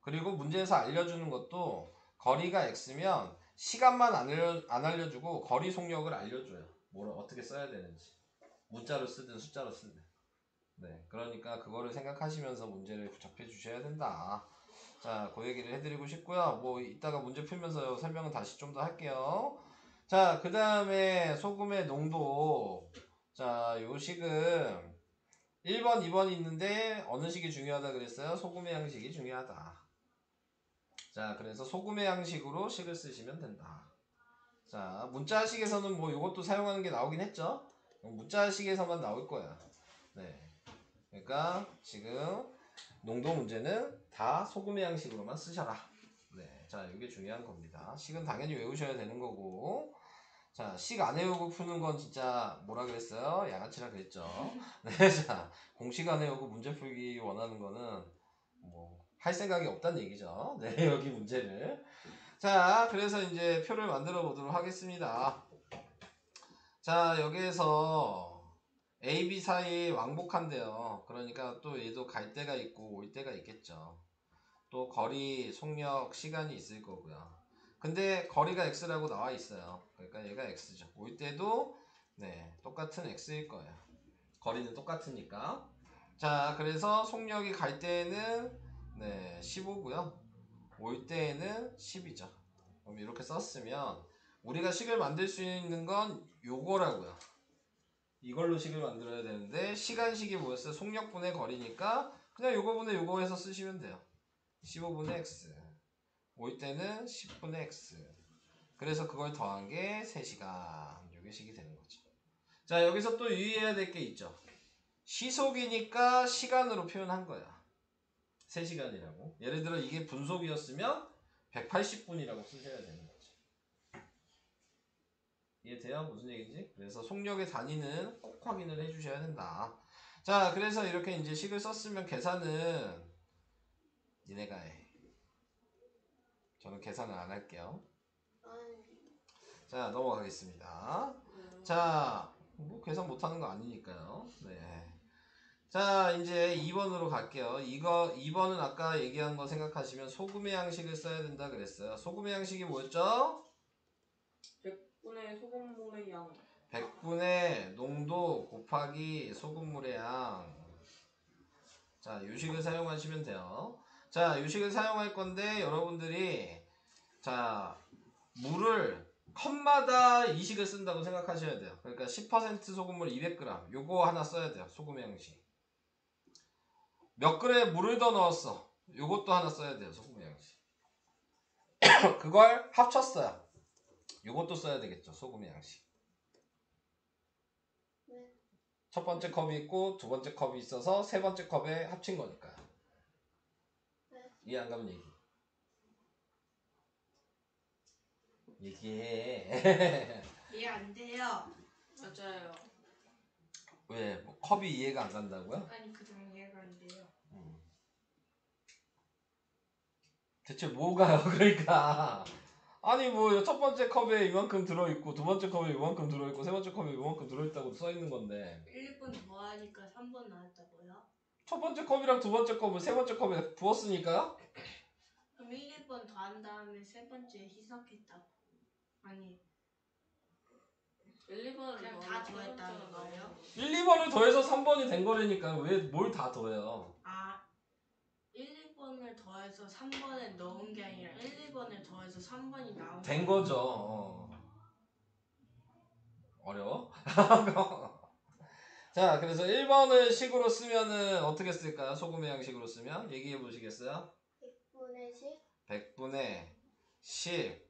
Speaker 2: 그리고 문제에서 알려주는 것도 거리가 x면 시간만 안 알려주고 거리 속력을 알려줘요. 뭘 어떻게 써야 되는지. 문자로 쓰든 숫자로 쓰든. 네, 그러니까 그거를 생각하시면서 문제를 접해 주셔야 된다. 자, 그 얘기를 해드리고 싶고요. 뭐 이따가 문제 풀면서 설명은 다시 좀 더 할게요. 자, 그 다음에 소금의 농도. 자, 요 식은 1번, 2번이 있는데 어느 식이 중요하다 그랬어요? 소금의 양식이 중요하다. 자, 그래서 소금의 양식으로 식을 쓰시면 된다. 자, 문자식에서는 뭐 이것도 사용하는 게 나오긴 했죠? 문자식에서만 나올 거야. 네. 그러니까 지금 농도 문제는 다 소금의 양식으로만 쓰셔라. 네. 자, 이게 중요한 겁니다. 식은 당연히 외우셔야 되는 거고. 자, 식 안 외우고 푸는 건 진짜 뭐라 그랬어요? 양아치라 그랬죠. 네. 자, 공식 안 외우고 문제 풀기 원하는 거는 뭐 할 생각이 없다는 얘기죠. 네, 여기 문제를. 자, 그래서 이제 표를 만들어 보도록 하겠습니다. 자, 여기에서 A, B 사이에 왕복한대요. 그러니까 또 얘도 갈 때가 있고 올 때가 있겠죠. 또 거리, 속력, 시간이 있을 거고요. 근데 거리가 x라고 나와 있어요. 그러니까 얘가 x죠. 올 때도 네, 똑같은 x일 거예요. 거리는 똑같으니까. 자, 그래서 속력이 갈 때에는 네, 15고요. 올 때에는 10이죠. 그럼 이렇게 썼으면 우리가 식을 만들 수 있는 건 요거라고요. 이걸로 식을 만들어야 되는데 시간식이 뭐였어요? 속력분의 거리니까 그냥 요거분의 요거 해서 쓰시면 돼요. 15분의 x. 올 때는 10분의 x. 그래서 그걸 더한 게 3시간. 요게 식이 되는 거죠. 자, 여기서 또 유의해야 될 게 있죠. 시속이니까 시간으로 표현한 거야. 3시간이라고. 예를 들어 이게 분속이었으면 180분이라고 쓰셔야 되는 거죠. 이해돼요? 무슨 얘기인지? 그래서 속력의 단위는 꼭 확인을 해주셔야 된다. 자, 그래서 이렇게 이제 식을 썼으면 계산은 니네가 해. 저는 계산을 안 할게요. 자, 넘어가겠습니다. 자, 뭐 계산 못하는 거 아니니까요. 네. 자, 이제 2번으로 갈게요. 2번은 아까 얘기한 거 생각하시면 소금의 양식을 써야 된다 그랬어요. 소금의 양식이 뭐였죠?
Speaker 1: 100분의 소금물의 양.
Speaker 2: 100분의 농도 곱하기 소금물의 양. 자, 요식을 사용하시면 돼요. 자, 요식을 사용할 건데 여러분들이 자, 물을 컵마다 이 식을 쓴다고 생각하셔야 돼요. 그러니까 10% 소금물 200g 요거 하나 써야 돼요. 소금의 양식. 몇 그램 물을 더 넣었어. 요것도 하나 써야 돼요. 소금의 양식. 그걸 합쳤어요. 요것도 써야 되겠죠. 소금의 양식. 첫 번째 컵이 있고 두 번째 컵이 있어서 세 번째 컵에 합친 거니까요. 이해 안 가면 얘기해.
Speaker 5: 이해 안 돼요.
Speaker 1: 맞아요.
Speaker 2: 왜? 뭐 컵이 이해가 안 간다고요?
Speaker 5: 아니 그냥 이해가 안 돼요.
Speaker 2: 대체 뭐가요? 그러니까 아니 뭐 첫 번째 컵에 이만큼 들어있고 두 번째 컵에 이만큼 들어있고 세 번째 컵에 이만큼 들어있다고 써있는 건데
Speaker 5: 1, 2번 더하니까 3번 나왔다고요?
Speaker 2: 첫 번째 컵이랑 두 번째 컵을 세 번째 컵에 부었으니까요?
Speaker 5: 그럼 1, 2번 더한 다음에 세 번째 희석했다고. 아니
Speaker 1: 1, 2번을
Speaker 5: 그냥 다 더했다는 거예요?
Speaker 2: 1, 2번을 더해서 3번이 된 거라니까 왜 뭘 다 더해요?
Speaker 5: 아 1, 2번을 더해서 3번에 넣은 게 아니라 1, 2번을 더해서 3번이 나온
Speaker 2: 된 거죠. 어려워? 자, 그래서 1번을 식으로 쓰면은 어떻게 쓸까요? 소금의 양식으로 쓰면 얘기해 보시겠어요?
Speaker 3: 100분의 10
Speaker 2: 100분의 10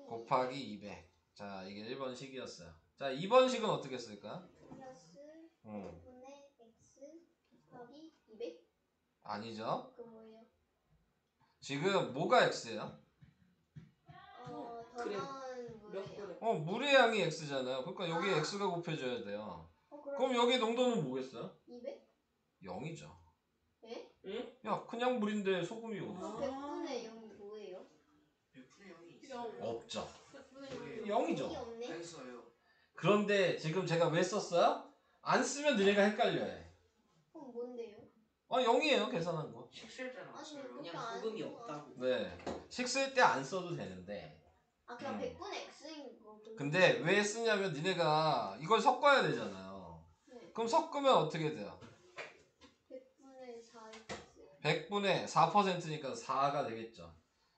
Speaker 2: 곱하기 200. 자, 이게 1번 식이었어요. 자, 2번 식은 어떻게 쓸까?
Speaker 3: 플러스 100분의 x 곱하기 200?
Speaker 2: 아니죠.
Speaker 3: 그 뭐예요?
Speaker 2: 지금 뭐가 x예요?
Speaker 1: 그래.
Speaker 3: 더는
Speaker 1: 몇
Speaker 3: 뭐예요?
Speaker 1: 그램?
Speaker 2: 물의 양이 x잖아요. 그러니까 여기 x가 곱해져야 돼요. 그럼 여기 농도는 뭐겠어요?
Speaker 3: 200?
Speaker 2: 0이죠.
Speaker 3: 예?
Speaker 1: 응?
Speaker 2: 야 그냥 물인데 소금이 어디?
Speaker 3: 그럼 100분의 0이 뭐예요?
Speaker 4: 100분의 0이
Speaker 1: 영.
Speaker 4: 있어요.
Speaker 2: 없죠.
Speaker 1: 100분의
Speaker 2: 0이죠.
Speaker 3: 0이 없네?
Speaker 4: 안 써요.
Speaker 2: 그런데 지금 제가 왜 썼어요? 안 쓰면 너네가 헷갈려해.
Speaker 3: 그럼 뭔데요?
Speaker 2: 아 0이에요 계산한 거.
Speaker 4: 식쓸 때는 안
Speaker 3: 아니,
Speaker 4: 써요.
Speaker 3: 그렇게
Speaker 6: 그냥
Speaker 3: 안
Speaker 6: 소금이
Speaker 3: 써요.
Speaker 6: 없다고.
Speaker 2: 네. 식 쓸 때 안 써도 되는데.
Speaker 3: 아, 그냥
Speaker 2: 음.
Speaker 3: 100분의 X인 거군요.
Speaker 2: 근데 왜 쓰냐면 니네가 이걸 섞어야 되잖아요.
Speaker 3: 네.
Speaker 2: 그럼 섞으면 어떻게 돼요?
Speaker 3: 100분의 4X.
Speaker 2: 100분의 4%니까 4가 되겠죠.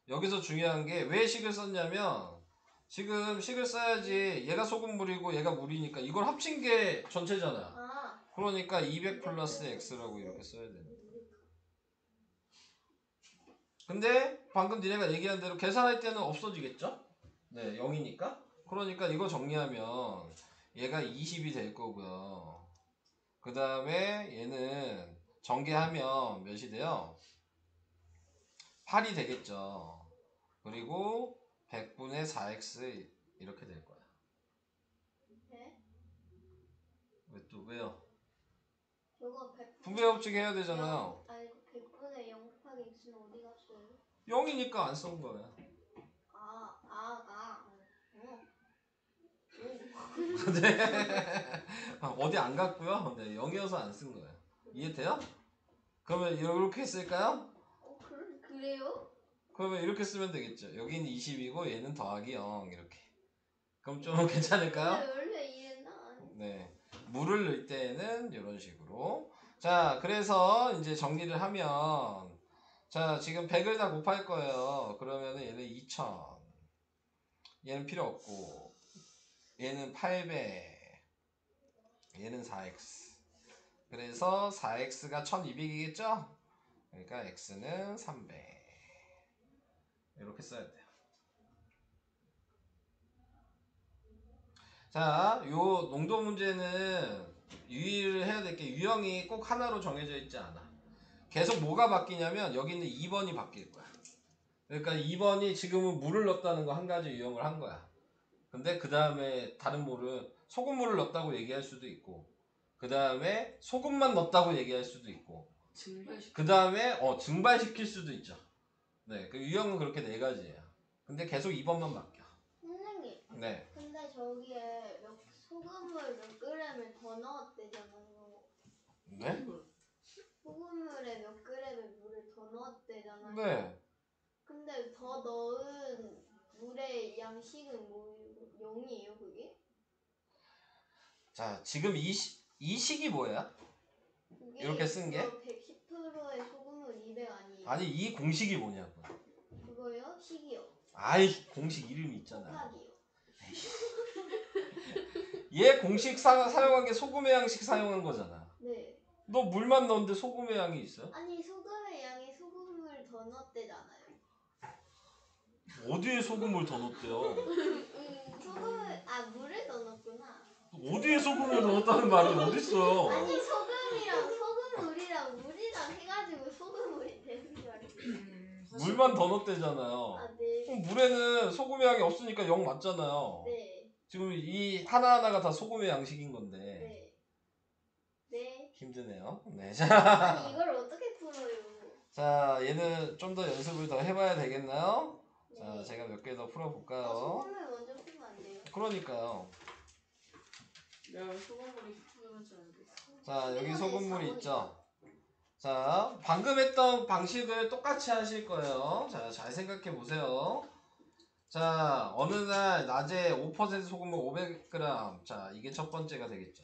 Speaker 2: 여기서 중요한 게 왜 식을 썼냐면 지금 식을 써야지 얘가 소금물이고 얘가 물이니까 이걸 합친 게 전체잖아.
Speaker 3: 아,
Speaker 2: 그러니까 200 플러스 x라고 이렇게 써야 되는 거야. 근데 방금 니네가 얘기한 대로 계산할 때는 없어지겠죠? 네, 0이니까. 그러니까 이거 정리하면 얘가 20이 될 거고요. 그 다음에 얘는 전개하면 몇이 돼요? 8이 되겠죠. 그리고 100분의 4x 이렇게 될 거야.
Speaker 3: 네?
Speaker 2: 왜요?
Speaker 3: 저거 100분의
Speaker 2: 분배 법칙 해야 되잖아요.
Speaker 3: 아니, 100분의 0 곱하기 X는 어디 갔어요?
Speaker 2: 0이니까 안 쓴 거야. 네. 어디 안 갔고요. 네, 0이어서 안 쓴 거예요. 이해돼요? 그러면 이렇게 쓸까요?
Speaker 3: 그래요?
Speaker 2: 그러면 이렇게 쓰면 되겠죠. 여기는 20이고 얘는 더하기 0 이렇게. 그럼 좀 괜찮을까요?
Speaker 3: 근데 원래 이해나?
Speaker 2: 네. 물을 넣을 때는 이런 식으로. 자, 그래서 이제 정리를 하면 자, 지금 100을 다 곱할 거예요. 그러면은 얘는 2000. 얘는 필요 없고 얘는 800. 얘는 4x. 그래서 4x가 1200이겠죠? 그러니까 x는 300. 이렇게 써야 돼요. 자, 요 농도 문제는 유의를 해야 될 게 유형이 꼭 하나로 정해져 있지 않아. 계속 뭐가 바뀌냐면 여기 있는 2번이 바뀔 거야. 그러니까 2번이 지금은 물을 넣었다는 거 한 가지 유형을 한 거야. 근데 그 다음에 다른 물은 소금물을 넣었다고 얘기할 수도 있고 그 다음에 소금만 넣었다고 얘기할 수도 있고 그 다음에 증발시킬 수도 있죠. 네, 그 유형은 그렇게 네 가지예요. 근데 계속 2번만 바뀌어.
Speaker 3: 선생님,
Speaker 2: 네.
Speaker 3: 근데 저기에 소금물 몇 그램을 더 넣었대잖아요.
Speaker 2: 네?
Speaker 3: 소금물에 몇 그램의 물을 더 넣었대잖아요.
Speaker 2: 네.
Speaker 3: 근데 더 넣은 물의 양식은 뭐예요? 0이에요, 그게?
Speaker 2: 자, 지금 이 식이 뭐야?
Speaker 3: 그게
Speaker 2: 이렇게 쓴 게?
Speaker 3: 110%의 소금물 200 아니에요?
Speaker 2: 아니, 이 공식이 뭐냐고.
Speaker 3: 그거요? 식이요.
Speaker 2: 아이, 공식 이름이 있잖아.
Speaker 3: 곱하기요.
Speaker 2: 얘 공식 사용한 게 소금의 양식 사용한 거잖아.
Speaker 3: 네.
Speaker 2: 너 물만 넣었는데 소금의 양이 있어?
Speaker 3: 아니, 소금의 양이 소금물 더 넣었대잖아요.
Speaker 2: 어디에 소금을 더 넣었대요?
Speaker 3: 물을 더 넣었구나.
Speaker 2: 어디에 소금을 넣었다는 말이 어딨어요?
Speaker 3: 아니, 소금물이랑 물이랑 해가지고 소금물이 되는 줄 알았어요.
Speaker 2: 물만 더 넣었대잖아요.
Speaker 3: 아, 네.
Speaker 2: 그럼 물에는 소금의 양이 없으니까 0 맞잖아요.
Speaker 3: 네.
Speaker 2: 지금 이 하나하나가 다 소금의 양식인 건데.
Speaker 3: 네. 네.
Speaker 2: 힘드네요. 네.
Speaker 3: 아니, 이걸 어떻게 풀어요?
Speaker 2: 자, 얘는 좀 더 연습을 더 해봐야 되겠나요?
Speaker 3: 네.
Speaker 2: 자, 제가 몇 개 더 풀어볼까요?
Speaker 3: 소금을 먼저 풀면 안 돼요?
Speaker 2: 그러니까요.
Speaker 1: 내가 소금물이 투명하지 않은데.
Speaker 2: 자, 여기 소금물이
Speaker 3: 4번이요.
Speaker 2: 있죠? 자, 방금 했던 방식을 똑같이 하실 거예요. 자, 잘 생각해 보세요. 자, 어느 날 낮에 5% 소금물 500g. 자, 이게 첫 번째가 되겠죠.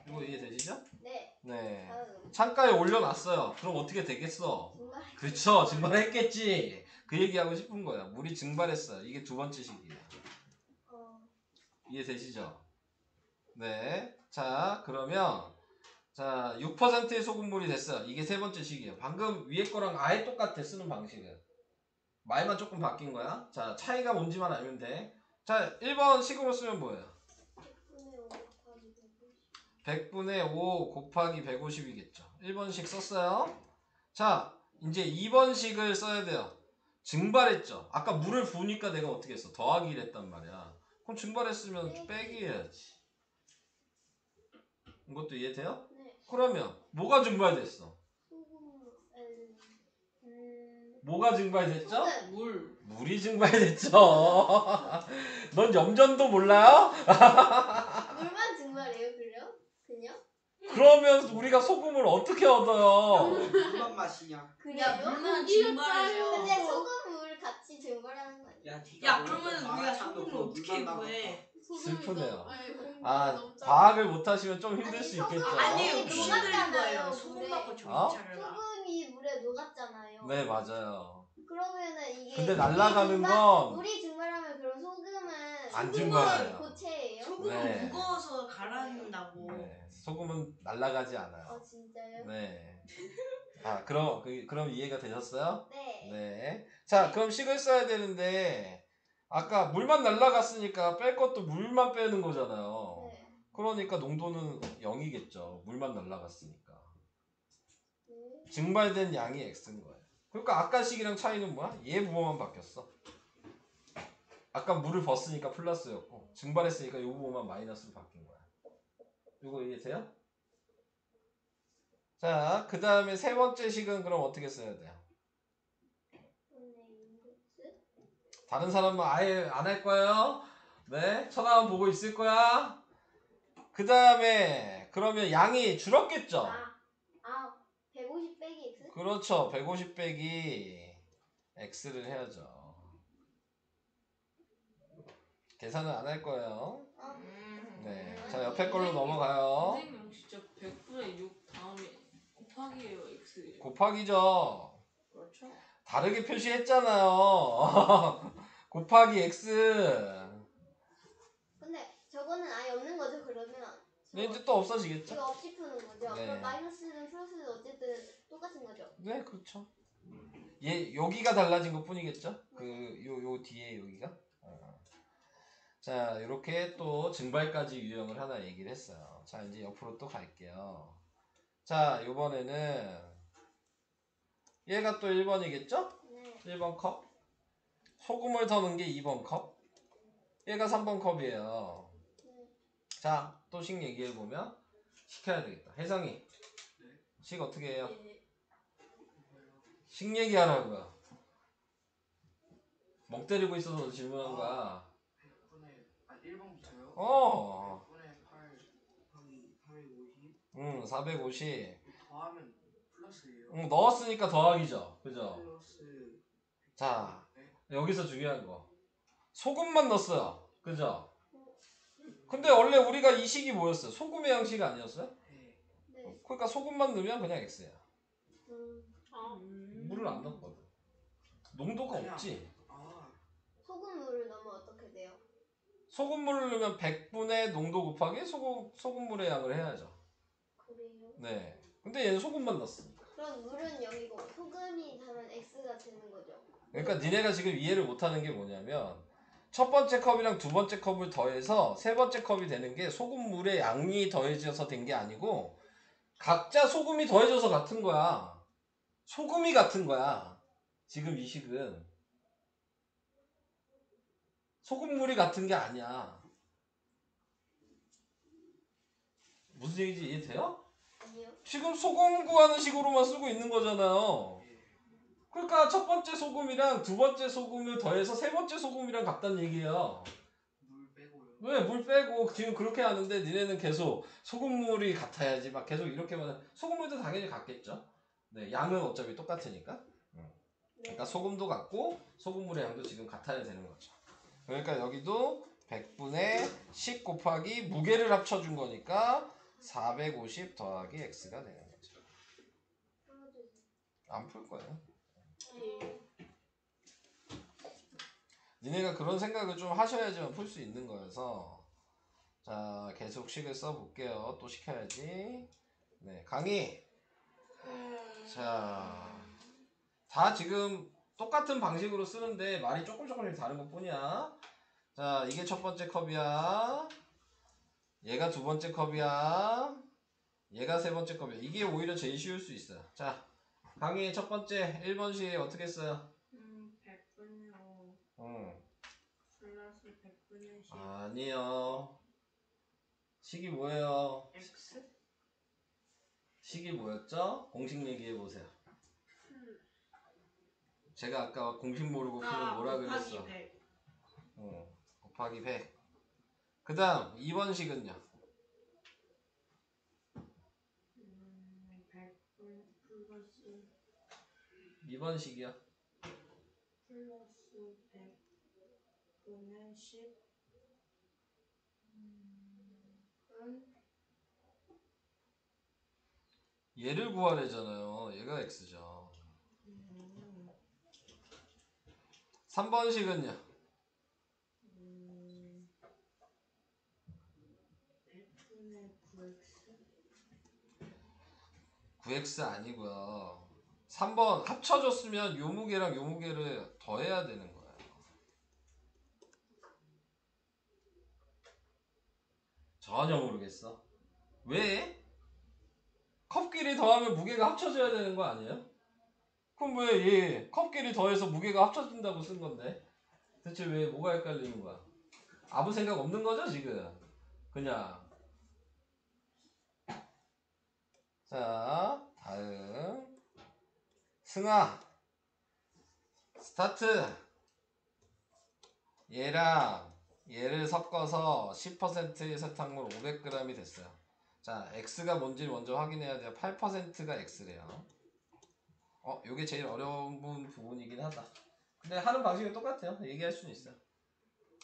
Speaker 2: 이거 이해되시죠?
Speaker 3: 네.
Speaker 2: 네.
Speaker 3: 다음.
Speaker 2: 창가에 올려놨어요. 그럼 어떻게 되겠어?
Speaker 3: 증발.
Speaker 2: 그쵸, 증발했겠지. 그 얘기하고 싶은 거야. 물이 증발했어요. 이게 두 번째 식이에요. 이해되시죠? 네. 자, 그러면 자, 6%의 소금물이 됐어요. 이게 세 번째 식이에요. 방금 위에 거랑 아예 똑같아, 쓰는 방식은. 말만 조금 바뀐 거야. 자, 차이가 뭔지만 알면 돼. 자, 1번 식으로 쓰면 뭐예요? 100분의 5 곱하기 150이겠죠. 1번식 썼어요. 자, 이제 2번식을 써야 돼요. 증발했죠. 아까 물을 부으니까 내가 어떻게 했어? 더하기를 했단 말이야. 그럼 증발했으면 빼기 해야지. 이것도 이해돼요?
Speaker 3: 네.
Speaker 2: 그러면 뭐가 증발됐어?
Speaker 3: 소금물.
Speaker 2: 뭐가 증발됐죠?
Speaker 3: 소금.
Speaker 1: 물.
Speaker 2: 물이 증발됐죠. 넌 염전도 몰라요?
Speaker 3: 물만 증발해요, 그래요? 그냥?
Speaker 2: 그러면 우리가 소금을 어떻게 얻어요?
Speaker 4: 물만 마시냐?
Speaker 3: 그래요?
Speaker 5: 물만
Speaker 3: 근데
Speaker 5: 증발해요.
Speaker 3: 소금 물 같이 증발하는 거 아니야?
Speaker 5: 야 그러면 우리가 소금을 어떻게 구해?
Speaker 2: 슬프네요.
Speaker 1: 공기
Speaker 2: 아,
Speaker 1: 너무 작아.
Speaker 2: 과학을 못하시면 좀 힘들
Speaker 3: 아니,
Speaker 2: 수
Speaker 3: 소금
Speaker 2: 있겠죠.
Speaker 5: 아니에요
Speaker 3: 아니,
Speaker 5: 무슨
Speaker 3: 녹았잖아요,
Speaker 5: 거예요?
Speaker 3: 물에.
Speaker 5: 소금 갖고 종이
Speaker 2: 어?
Speaker 5: 차려라.
Speaker 3: 소금이 물에 녹았잖아요.
Speaker 2: 네, 맞아요.
Speaker 3: 그러면은 이게
Speaker 2: 근데 날아가는 건
Speaker 3: 물이 증발하면 그럼 소금은
Speaker 2: 안 증발해요.
Speaker 3: 고체예요?
Speaker 5: 소금은
Speaker 2: 네.
Speaker 5: 무거워서 가라앉는다고.
Speaker 2: 네, 소금은 날아가지 않아요.
Speaker 3: 진짜요?
Speaker 2: 네. 아, 그럼 이해가 되셨어요?
Speaker 3: 네.
Speaker 2: 네. 자, 그럼 식을 써야 되는데 아까 물만 날아갔으니까 뺄 것도 물만 빼는 거잖아요.
Speaker 3: 네.
Speaker 2: 그러니까 농도는 0이겠죠. 물만 날아갔으니까.
Speaker 3: 네.
Speaker 2: 증발된 양이 x인 거예요. 그러니까 아까 식이랑 차이는 뭐야? 얘 부호만 바뀌었어. 아까 물을 벗으니까 플러스였고 증발했으니까 이 부호만 마이너스로 바뀐 거야. 이거 이해돼요? 자, 그 다음에 세 번째 식은 그럼 어떻게 써야 돼요? 다른 사람은 아예 안 할 거예요? 네, 천하만 보고 있을 거야. 그 다음에 그러면 양이 줄었겠죠?
Speaker 3: 150 빼기 x?
Speaker 2: 그렇죠. 150 빼기 x를 해야죠. 계산은 안 할 거예요. 네, 자 옆에 걸로 넘어가요.
Speaker 1: 선생님 혹시 저 100분의 6 다음에 곱하기예요, x.
Speaker 2: 곱하기죠.
Speaker 1: 그렇죠?
Speaker 2: 다르게 표시했잖아요. 곱하기 x.
Speaker 3: 근데 저거는 아예 없는 거죠, 그러면?
Speaker 2: 네, 이제 또 없어지겠죠?
Speaker 3: 이거 없이 푸는 거죠?
Speaker 2: 네.
Speaker 3: 그럼 마이너스든 플러스든 어쨌든 똑같은 거죠?
Speaker 2: 네, 그렇죠. 얘 여기가 달라진 것 뿐이겠죠? 요 뒤에 여기가. 자, 이렇게 또 증발까지 유형을 하나 얘기를 했어요. 자, 이제 옆으로 또 갈게요. 자, 이번에는 얘가 또 1번이겠죠?
Speaker 3: 네.
Speaker 2: 1번 컵. 소금을 더 넣은 게 2번 컵. 얘가 3번 컵이에요.
Speaker 3: 네.
Speaker 2: 자, 또 식 얘기해보면 시켜야 되겠다. 혜성이, 식 어떻게 해요? 식 얘기하라고요. 멍 때리고 있어서 질문한 거야.
Speaker 4: 1번부터요?
Speaker 2: 어.
Speaker 4: 100분의 8 곱하기 450
Speaker 2: 450.
Speaker 4: 더하면 플러스예요?
Speaker 2: 넣었으니까 더하기죠. 그죠?
Speaker 4: 플러스
Speaker 2: 자,
Speaker 4: 네?
Speaker 2: 여기서 중요한 거. 소금만 넣었어요. 그죠? 근데 원래 우리가 이 식이 뭐였어요? 소금의 양식 아니었어요?
Speaker 4: 네.
Speaker 3: 네.
Speaker 2: 그러니까 소금만 넣으면 그냥 X야.
Speaker 1: 아,
Speaker 2: 물을 안 넣었거든. 농도가
Speaker 4: 그냥.
Speaker 2: 없지.
Speaker 3: 소금물을 넣으면 어떻게 돼요?
Speaker 2: 소금물을 넣으면 100분의 농도 곱하기 소금물의 양을 해야죠.
Speaker 3: 그래요?
Speaker 2: 네. 근데 얘는 소금만 넣었으니까.
Speaker 3: 그럼 물은 0이고 소금이 다면 x가 되는 거죠?
Speaker 2: 그러니까 니네가 지금 이해를 못하는 게 뭐냐면 첫 번째 컵이랑 두 번째 컵을 더해서 세 번째 컵이 되는 게 소금물의 양이 더해져서 된 게 아니고 각자 소금이 더해져서 같은 거야. 소금이 같은 거야. 지금 이 식은 소금물이 같은 게 아니야. 무슨 얘기인지 이해돼요?
Speaker 3: 아니요.
Speaker 2: 지금 소금 구하는 식으로만 쓰고 있는 거잖아요. 그러니까 첫 번째 소금이랑 두 번째 소금을 더해서 세 번째 소금이랑 같다는 얘기예요.
Speaker 4: 물 빼고요.
Speaker 2: 왜? 물 빼고 지금 그렇게 하는데 니네는 계속 소금물이 같아야지 막 계속 이렇게만 해. 소금물도 당연히 같겠죠. 네, 양은 어차피 똑같으니까. 그러니까 소금도 같고 소금물의 양도 지금 같아야 되는 거죠. 그러니까 여기도 100분의 10 곱하기 무게를 합쳐준 거니까 450 더하기 x가 되는 거죠. 안 풀 거예요. 니네가 그런 생각을 좀 하셔야지만 풀 수 있는 거여서. 자, 계속 식을 써볼게요. 또 시켜야지. 네, 강의. 자, 다 지금 똑같은 방식으로 쓰는데 말이 조금씩 다른 것 뿐이야. 자, 이게 첫 번째 컵이야. 얘가 두 번째 컵이야. 얘가 세 번째 컵이야. 이게 오히려 제일 쉬울 수 있어요. 자, 강의 첫 번째 1번 식 어떻게 써요?
Speaker 5: 100분의 5
Speaker 2: 응.
Speaker 5: 플러스 100분의 10
Speaker 2: 아니요. 식이 뭐예요?
Speaker 5: X?
Speaker 2: 식이 뭐였죠? 공식 얘기해 보세요. 제가 아까 공식 모르고 풀면 뭐라 그랬어?
Speaker 5: 곱하기 100.
Speaker 2: 곱하기 100. 그 다음 2번식은요?
Speaker 5: 100 플러스
Speaker 2: 2번식이요.
Speaker 5: 플러스 100 분의 10
Speaker 2: 얘를 구하래잖아요. 얘가 x죠. 3번식은요?
Speaker 5: 100분의 9x
Speaker 2: 9x 아니고요. 3번 합쳐졌으면 요 무게랑 요 무게를 더해야 되는 거예요. 전혀 모르겠어. 왜? 컵끼리 더하면 무게가 합쳐져야 되는 거 아니에요? 그럼 왜 얘 컵끼리 더해서 무게가 합쳐진다고 쓴 건데? 대체 왜 뭐가 헷갈리는 거야? 아무 생각 없는 거죠 지금? 그냥. 자 다음 승아 스타트. 얘랑 얘를 섞어서 10%의 설탕물 500g이 됐어요. 자 x가 뭔지 먼저 확인해야 돼요. 8%가 x래요. 요게 제일 어려운 부분이긴 하다. 근데 하는 방식은 똑같아요. 얘기할 수는 있어요.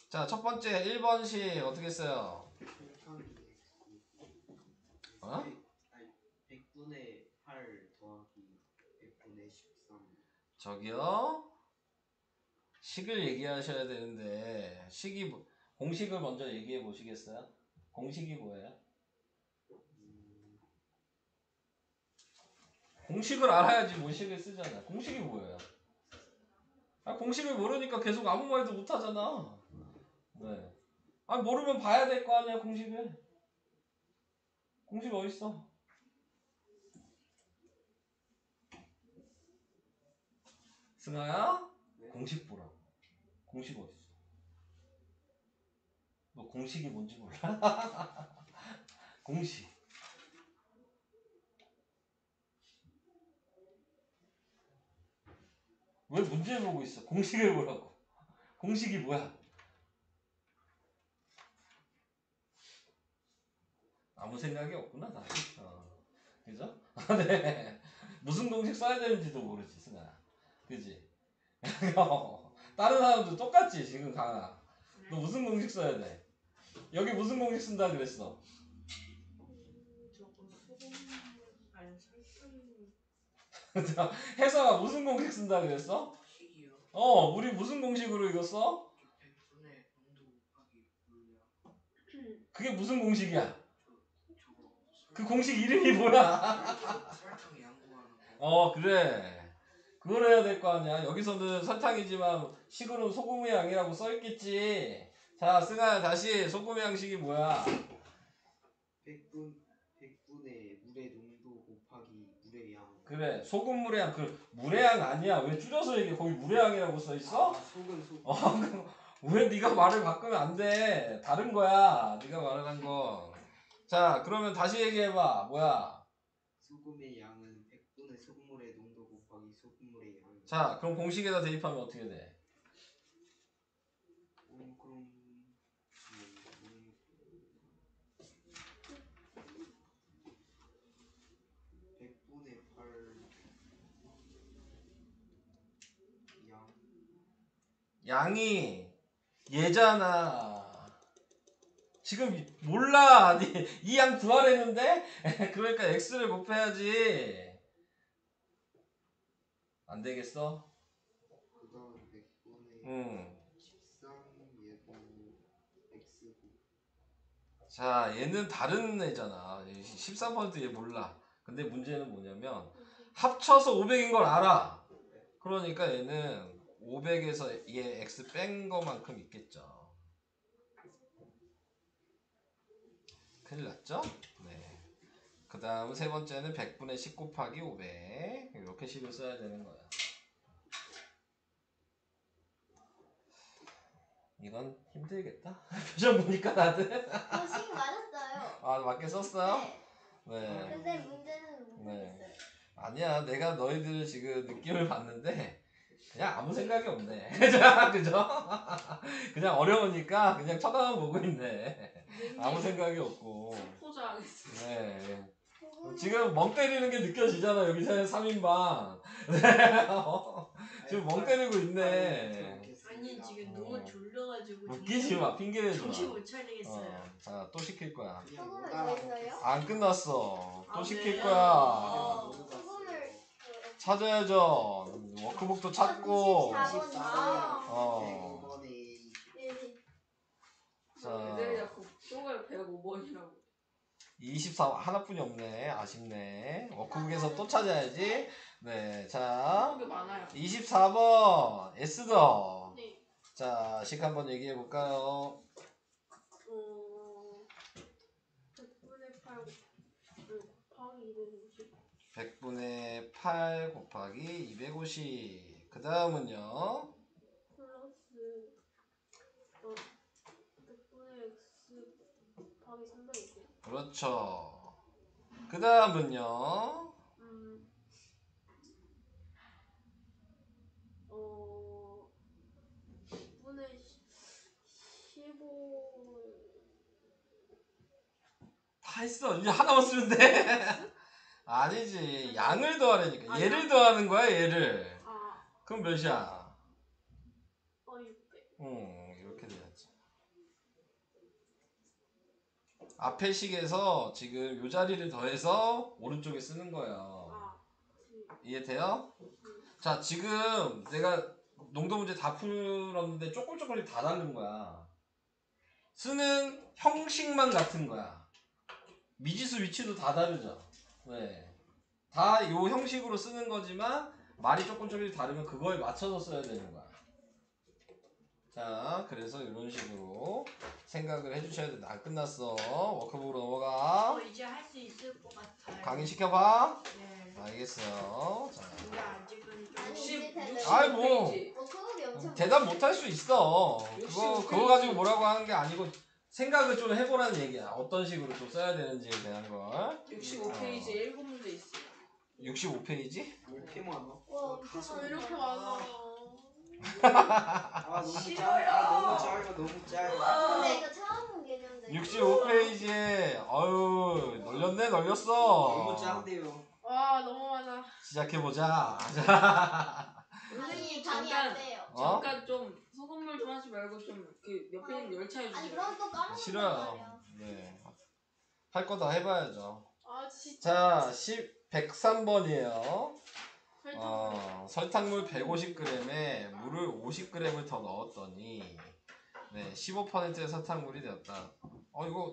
Speaker 2: 자, 첫 번째 1번식 어떻게 써요?
Speaker 4: 설탕이
Speaker 2: 어?
Speaker 4: 100분의 8 더하기 100분의 13.
Speaker 2: 저기요. 식을 얘기하셔야 되는데 공식을 먼저 얘기해 보시겠어요? 공식이 뭐예요? 공식을 알아야지 뭐 식을 쓰잖아. 공식이 뭐예요? 공식을 모르니까 계속 아무 말도 못 하잖아. 네. 모르면 봐야 될 거 아니야, 공식을. 공식 어딨어? 승아야?
Speaker 4: 네?
Speaker 2: 공식 보라고. 공식 어딨어? 너 공식이 뭔지 몰라? 공식. 왜 문제 보고 있어? 공식을 보라고. 공식이 뭐야? 아무 생각이 없구나, 나. 그죠? 네. 무슨 공식 써야 되는지도 모르지, 승아야. 그지? 다른 사람도 똑같지, 지금 강아. 너 무슨 공식 써야 돼? 여기 무슨 공식 쓴다 그랬어?
Speaker 5: 저거 소금 아니 설탕
Speaker 2: 혜성아 무슨 공식 쓴다 그랬어?
Speaker 4: 식이요.
Speaker 2: 우리 무슨 공식으로 이거 써?
Speaker 4: 100분의 농도 곱하기 물량.
Speaker 2: 그게 무슨 공식이야?
Speaker 4: 저거
Speaker 2: 그 공식 이름이 뭐야?
Speaker 4: 설탕 양구하는 거.
Speaker 2: 그래. 그걸 해야 될 거 아니야. 여기서는 설탕이지만 식으로 소금의 양이라고 써있겠지. 자, 승아야 다시 소금의 양식이 뭐야?
Speaker 4: 100분의 물의 농도 곱하기 물의 양.
Speaker 2: 그래, 소금물의 양. 물의 양 아니야. 왜 줄여서 얘기해? 거기 물의 양이라고 써있어?
Speaker 4: 소금.
Speaker 2: 그럼 왜 네가 말을 바꾸면 안 돼? 다른 거야. 네가 말을 한 거. 자, 그러면 다시 얘기해봐. 뭐야?
Speaker 4: 소금의 양은 100분의 소금물의 농도 곱하기 소금물의 양.
Speaker 2: 자, 그럼 공식에다 대입하면 어떻게 돼?
Speaker 4: 그럼 100분의 8 양.
Speaker 2: 양이 얘잖아. 지금 몰라. 이 양 구하랬는데? 그러니까 x를 곱해야지. 안 되겠어?
Speaker 4: 그 다음 100분의 13 얘도 x고.
Speaker 2: 자, 얘는 다른 애잖아. 13%얘 몰라. 근데 문제는 뭐냐면 합쳐서 500인 걸 알아. 그러니까 얘는 500에서 얘 x 뺀 거만큼 있겠죠. 큰일 났죠? 네. 그 다음 세 번째는 100분의 10 곱하기 500. 이렇게 식을 써야 되는 거야. 이건 힘들겠다. 표정 보니까 다들.
Speaker 3: 식 맞았어요.
Speaker 2: 맞게 썼어요?
Speaker 3: 네.
Speaker 2: 네.
Speaker 3: 근데 문제는 모르겠어요.
Speaker 2: 아니야, 내가 너희들을 지금 느낌을 봤는데 그냥 아무 생각이 없네. 그죠? 그냥 어려우니까 그냥 쳐다만 보고 있네. 아무 생각이 없고.
Speaker 1: 포자 하겠습니다.
Speaker 2: 네.
Speaker 3: 소금을
Speaker 2: 지금 멍 때리는 게 느껴지잖아. 여기 3인방. 지금 멍 때리고 있네.
Speaker 5: 아니 지금 너무 졸려가지고
Speaker 2: 웃기지 마. 핑계 대지
Speaker 5: 정신
Speaker 2: 마.
Speaker 5: 못 차리겠어요.
Speaker 2: 자, 또 시킬 거야.
Speaker 3: 소금을 더 있어요?
Speaker 2: 안 끝났어. 또
Speaker 5: 아,
Speaker 2: 시킬
Speaker 5: 네.
Speaker 2: 거야.
Speaker 3: 소금을
Speaker 2: 찾아야죠. 워크북도 찾고.
Speaker 3: 24번
Speaker 2: 어. 자,
Speaker 1: 애들이 자꾸 쪼가를 105번이라고.
Speaker 2: 24 하나뿐이 없네. 아쉽네. 워크북에서 또 찾아야지. 네, 자,
Speaker 1: 그게 많아요.
Speaker 2: 24번 에스더.
Speaker 1: 네.
Speaker 2: 자, 식 한번 얘기해 볼까요?
Speaker 1: 100분의 8 곱하기 250.
Speaker 2: 100분의 8 곱하기 250. 그 다음은요.
Speaker 1: 플러스 100분의 x 곱하기 350.
Speaker 2: 그렇죠. 그 다음은요.
Speaker 1: 100분의 15.
Speaker 2: 다 했어. 이제 하나만 쓰면 돼. 아니지. 양을 더하려니까.
Speaker 1: 아,
Speaker 2: 얘를
Speaker 1: 양.
Speaker 2: 더하는 거야, 얘를.
Speaker 1: 아,
Speaker 2: 그럼 몇이야?
Speaker 1: 600.
Speaker 2: 이렇게 돼야지. 앞에 식에서 지금 요 자리를 더해서 오른쪽에 쓰는 거예요.
Speaker 1: 아,
Speaker 2: 이해돼요? 자, 지금 내가 농도 문제 다 풀었는데 조금씩 다 다른 거야. 쓰는 형식만 같은 거야. 미지수 위치도 다 다르죠. 네. 다 요 형식으로 쓰는 거지만 말이 조금씩 다르면 그거에 맞춰서 써야 되는 거야. 자, 그래서 이런 식으로 생각을 해주셔야 된다. 안 끝났어. 워크북으로 넘어가.
Speaker 5: 이제 할 수 있을 것 같아요.
Speaker 2: 강의 시켜봐.
Speaker 5: 네.
Speaker 2: 알겠어요. 자,
Speaker 5: 근데 아직은 좀
Speaker 3: 아니,
Speaker 1: 60,
Speaker 3: 이제 되네.
Speaker 1: 60
Speaker 2: 아이, 뭐.
Speaker 1: 페이지.
Speaker 3: 워크북이 엄청
Speaker 2: 대답 못 할 수 있어. 그거
Speaker 1: 65
Speaker 2: 가지고 뭐라고 하는 게 아니고 생각을 좀 해보라는 얘기야. 어떤 식으로 좀 써야 되는지에 대한 걸.
Speaker 1: 65페이지에 7문제 있어요.
Speaker 2: 65페이지?
Speaker 4: 왜 이렇게 많아?
Speaker 3: 와 엄청
Speaker 1: 왜 이렇게
Speaker 3: 많아.
Speaker 1: 많아?
Speaker 4: 아 너무 짧아. 너무 짧아. 너무 짧아.
Speaker 3: 근데 이거 처음 본 개념인데
Speaker 2: 65페이지에 어유 널렸네
Speaker 4: 너무
Speaker 2: 널렸어.
Speaker 4: 짠데요.
Speaker 1: 와, 너무 많아.
Speaker 2: 시작해보자.
Speaker 1: 선생님
Speaker 3: 방이 안
Speaker 1: 잠깐
Speaker 3: 돼요.
Speaker 2: 어?
Speaker 1: 잠깐 좀 소금물 좀 하지 말고 좀 그 옆에 있는 열차해
Speaker 3: 아니
Speaker 1: 주세요.
Speaker 3: 그럼 또 까먹는
Speaker 2: 싫어요. 네. 할 거 다 해봐야죠.
Speaker 1: 아 진짜.
Speaker 2: 자, 103번이에요.
Speaker 1: 설탕물.
Speaker 2: 설탕물 150g에 물을 50g을 더 넣었더니 네, 15%의 설탕물이 되었다. 이거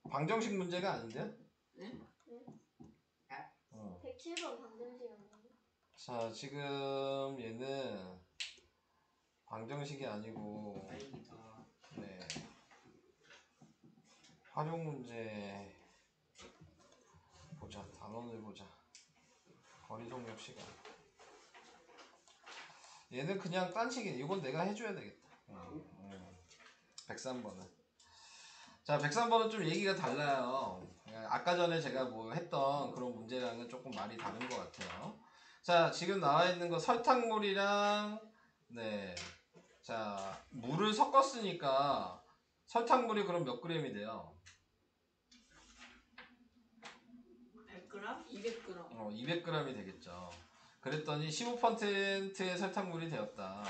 Speaker 2: 방정식 문제가 아닌데?
Speaker 1: 네?
Speaker 3: 107번 방정식이었는데.
Speaker 2: 자, 지금 얘는 방정식이 아니고
Speaker 4: 다행이다.
Speaker 2: 네. 활용 문제 보자. 단원을 보자. 거리 속력 시간. 얘는 그냥 딴식이네. 이건 내가 해줘야 되겠다. 103번은. 자, 103번은 좀 얘기가 달라요. 아까 전에 제가 뭐 했던 그런 문제랑은 조금 말이 다른 것 같아요. 자, 지금 나와 있는 거 설탕물이랑 네. 자, 물을 섞었으니까 설탕물이 그럼 몇 g이 돼요?
Speaker 5: 100g?
Speaker 1: 200g.
Speaker 2: 200g이 되겠죠. 그랬더니 15%의 설탕물이 되었다.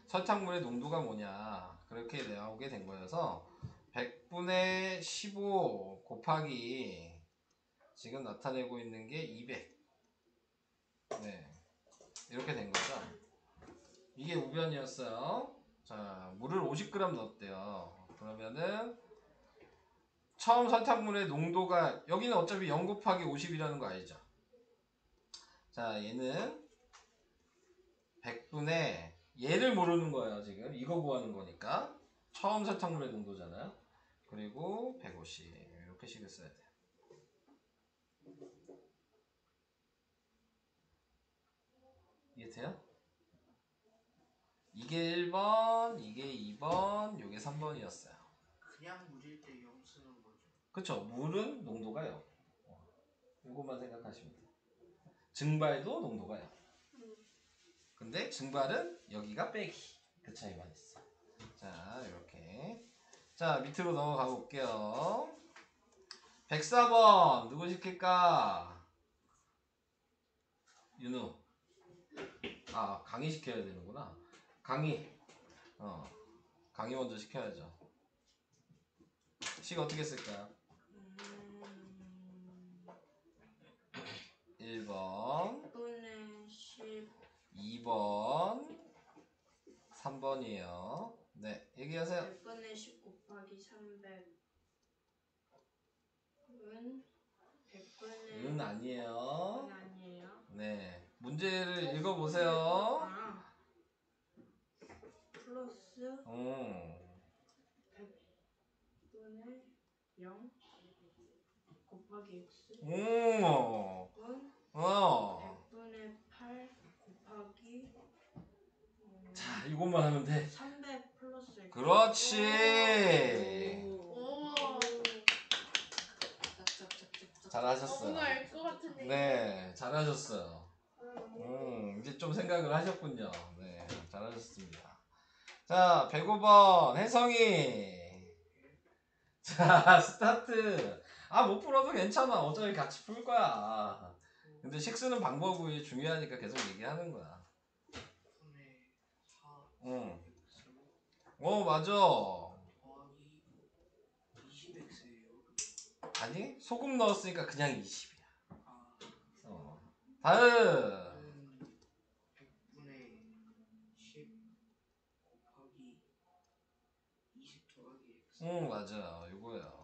Speaker 2: 설탕물의 농도가 뭐냐? 그렇게 나오게 된 거여서 100분의 15 곱하기 지금 나타내고 있는 게 200. 네. 이렇게 된 거죠. 이게 우변이었어요. 자, 물을 50g 넣었대요. 그러면은 처음 설탕물의 농도가 여기는 어차피 0 곱하기 50이라는 거 알죠? 자, 얘는 100분의 얘를 모르는 거예요. 지금 이거 구하는 거니까 처음 설탕물의 농도잖아요. 그리고 150 이렇게 식을 써야 돼요. 이해돼요? 이게 1번, 이게 2번, 이게 3번이었어요.
Speaker 4: 그냥 물일 때 0 쓰는 거죠.
Speaker 2: 그쵸? 물은 농도가 0. 이것만 생각하시면 돼요. 증발도 농도가 0. 근데 증발은 여기가 빼기. 그 차이만 있어. 자, 이렇게. 자, 밑으로 넘어가 볼게요. 104번 누구 시킬까? 윤우. 아, 강의 시켜야 되는구나. 강의. 강의 먼저 시켜야죠. 식 어떻게 쓸까요? 1번,
Speaker 5: 100분의 10
Speaker 2: 2번, 3번이에요. 네, 얘기하세요.
Speaker 5: 100분의 10 곱하기 300은 100분의
Speaker 2: 아니에요.
Speaker 5: 아니에요.
Speaker 2: 네, 문제를 읽어보세요.
Speaker 5: 아, 플러스 100분의 0 곱하기 x 은
Speaker 2: 오,
Speaker 5: 100분의 8 곱하기
Speaker 2: 자, 이것만 하면 돼.
Speaker 5: 300 플러스 x.
Speaker 2: 그렇지.
Speaker 3: 오.
Speaker 2: 잘하셨어요.
Speaker 3: 뭔가 알 것 같은데.
Speaker 2: 네, 잘하셨어요. 이제 좀 생각을 하셨군요. 네, 잘하셨습니다. 자, 105번 혜성이. 자, 스타트. 아, 못 풀어도 괜찮아. 어차피 같이 풀 거야. 근데 식 쓰는 방법이 중요하니까 계속 얘기하는 거야.
Speaker 4: 10분의 4
Speaker 2: 응.
Speaker 4: x
Speaker 2: 맞아.
Speaker 4: 더하기 20x예요.
Speaker 2: 아니, 소금 넣었으니까 그냥 20이야.
Speaker 4: 아,
Speaker 2: 다음.
Speaker 4: 100분의 10 곱하기 20 더하기 x.
Speaker 2: 맞아. 이거야.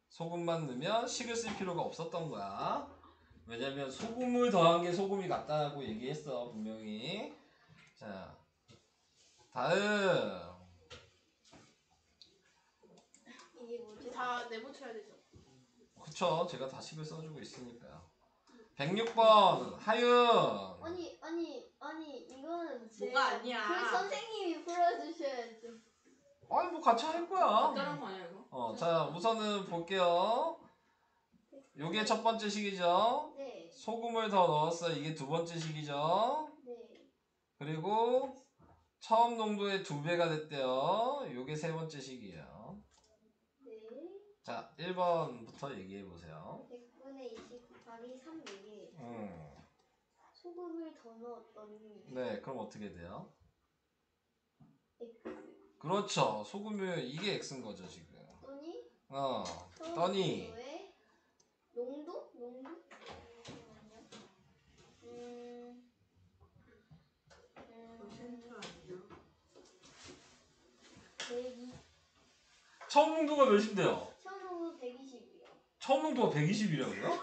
Speaker 2: 소금만 넣으면 식을 쓸 필요가 없었던 거야. 왜냐면 소금을 더한 게 소금이 같다고 얘기했어, 분명히. 자, 다음.
Speaker 3: 이게 뭐지?
Speaker 6: 다 내붙여야 되죠.
Speaker 2: 그쵸, 제가 다 식을 써주고 있으니까요. 106번 하윤.
Speaker 3: 아니 이거는
Speaker 5: 뭐가 아니야.
Speaker 3: 그 선생님이 풀어주셔야죠.
Speaker 2: 아니 뭐 같이 할 거야.
Speaker 1: 다른 거 아니야 이거?
Speaker 2: 자, 우선은 볼게요. 요게 첫 번째 식이죠.
Speaker 3: 네.
Speaker 2: 소금을 더 넣었어. 이게 두 번째 식이죠.
Speaker 3: 네.
Speaker 2: 그리고 처음 농도의 2배가 됐대요. 요게 세 번째 식이에요.
Speaker 3: 네.
Speaker 2: 자, 1번부터 얘기해 보세요.
Speaker 3: 100분의 20 곱하기 300에 소금을 더 넣었더니
Speaker 2: 네, 그럼 어떻게 돼요?
Speaker 3: X.
Speaker 2: 그렇죠. 소금이 이게 X인 거죠, 지금.
Speaker 3: 떠니?
Speaker 2: 떠니.
Speaker 3: 농도? 잠깐만요.
Speaker 5: 퍼센트 아니야?
Speaker 3: 120.
Speaker 2: 처음 농도가 몇인데요?
Speaker 3: 처음으로 120이요.
Speaker 2: 처음 농도가 120이라고요?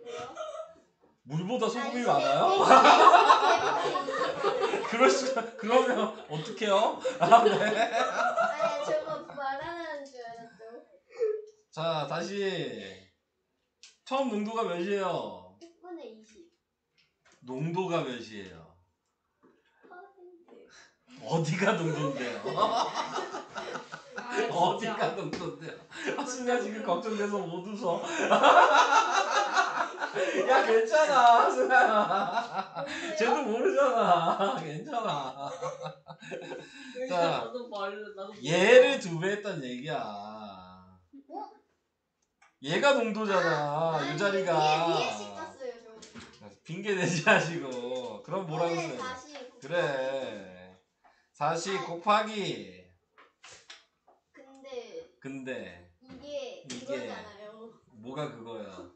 Speaker 3: 왜요?
Speaker 2: 물보다 소금이
Speaker 3: 이거
Speaker 2: 많아요? 그럴 수가, 그러면 어떡해요?
Speaker 3: 아니 저거 말하는 줄 알았죠.
Speaker 2: 자, 다시. 처음 농도가 몇이에요?
Speaker 3: 100분의 20.
Speaker 2: 농도가 몇이에요?
Speaker 3: 퍼센트.
Speaker 2: 어디가 농도인데요? 어디가 농도인데요? 순간 지금 걱정돼서 못 웃어. 야, 괜찮아, 순아. 쟤도 모르잖아. 괜찮아. 자,
Speaker 1: 나도 나도
Speaker 2: 얘를 2배 했단 얘기야. 얘가 농도잖아, 이 자리가.
Speaker 3: 위에씩 봤어요 저.
Speaker 2: 핑계 대지 마시고. 그럼 뭐라고 써요?
Speaker 3: 40.
Speaker 2: 그래. 40 곱하기.
Speaker 3: 근데 이게 그거잖아요.
Speaker 2: 뭐가 그거야?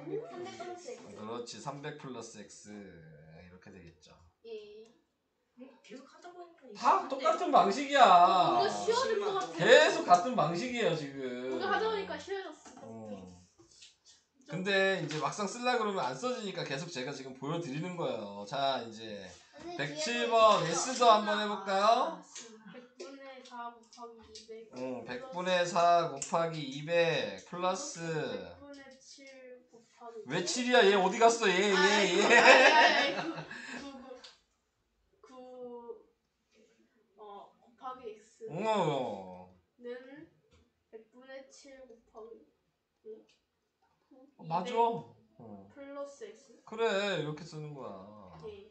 Speaker 3: 300 플러스 X.
Speaker 2: 그렇지, 300 플러스 X. 이렇게 되겠죠.
Speaker 3: 예.
Speaker 5: 계속 하다 보니까
Speaker 2: 다 똑같은 방식이야.
Speaker 6: 이거 쉬워질 것 같아.
Speaker 2: 계속 같은 방식이에요, 지금.
Speaker 6: 이거 하다 보니까 쉬워졌어.
Speaker 2: 근데 이제 막상 쓰려 그러면 안 써지니까 계속 제가 지금 보여드리는 거예요. 자, 이제 107번 S도 한번 해볼까요?
Speaker 6: 100분의 4 곱하기 200.
Speaker 2: 100분의 4 곱하기 200 플러스
Speaker 6: 100분의 7 곱하기.
Speaker 2: 왜 7이야? 얘 어디 갔어? 얘.
Speaker 6: 곱하기 x 는 100분의 7 곱하기
Speaker 2: 맞아.
Speaker 6: 플러스 X.
Speaker 2: 그래 이렇게 쓰는 거야.
Speaker 6: 네.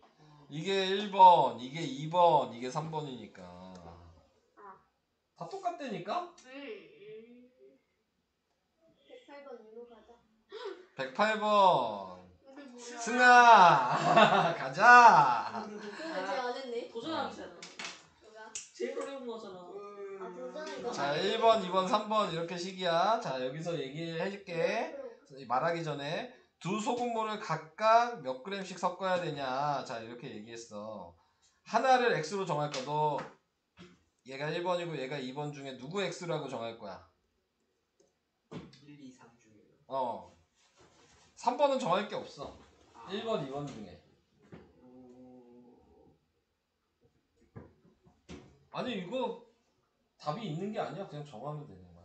Speaker 2: 이게 1번, 이게 2번, 이게 3번이니까 다 똑같다니까?
Speaker 3: 108번 이로 가자.
Speaker 2: 108번
Speaker 6: 근데 뭐야?
Speaker 2: 승아 가자.
Speaker 3: 그거 제가 안 했네.
Speaker 1: 도전하기잖아.
Speaker 3: 누가?
Speaker 1: 제일 어려운 거잖아.
Speaker 3: 아 도전이다.
Speaker 2: 자 1번, 2번, 3번 이렇게 식이야. 자 여기서 얘기해줄게. 말하기 전에 두 소금물을 각각 몇 g씩 섞어야 되냐. 자 이렇게 얘기했어. 하나를 x로 정할 거. 너 얘가 1번이고 얘가 2번 중에 누구 x라고 정할 거야?
Speaker 4: 1, 2, 3 중에요.
Speaker 2: 3번은 정할 게 없어. 1번, 2번 중에. 아니 이거 답이 있는 게 아니야. 그냥 정하면 되는 거야.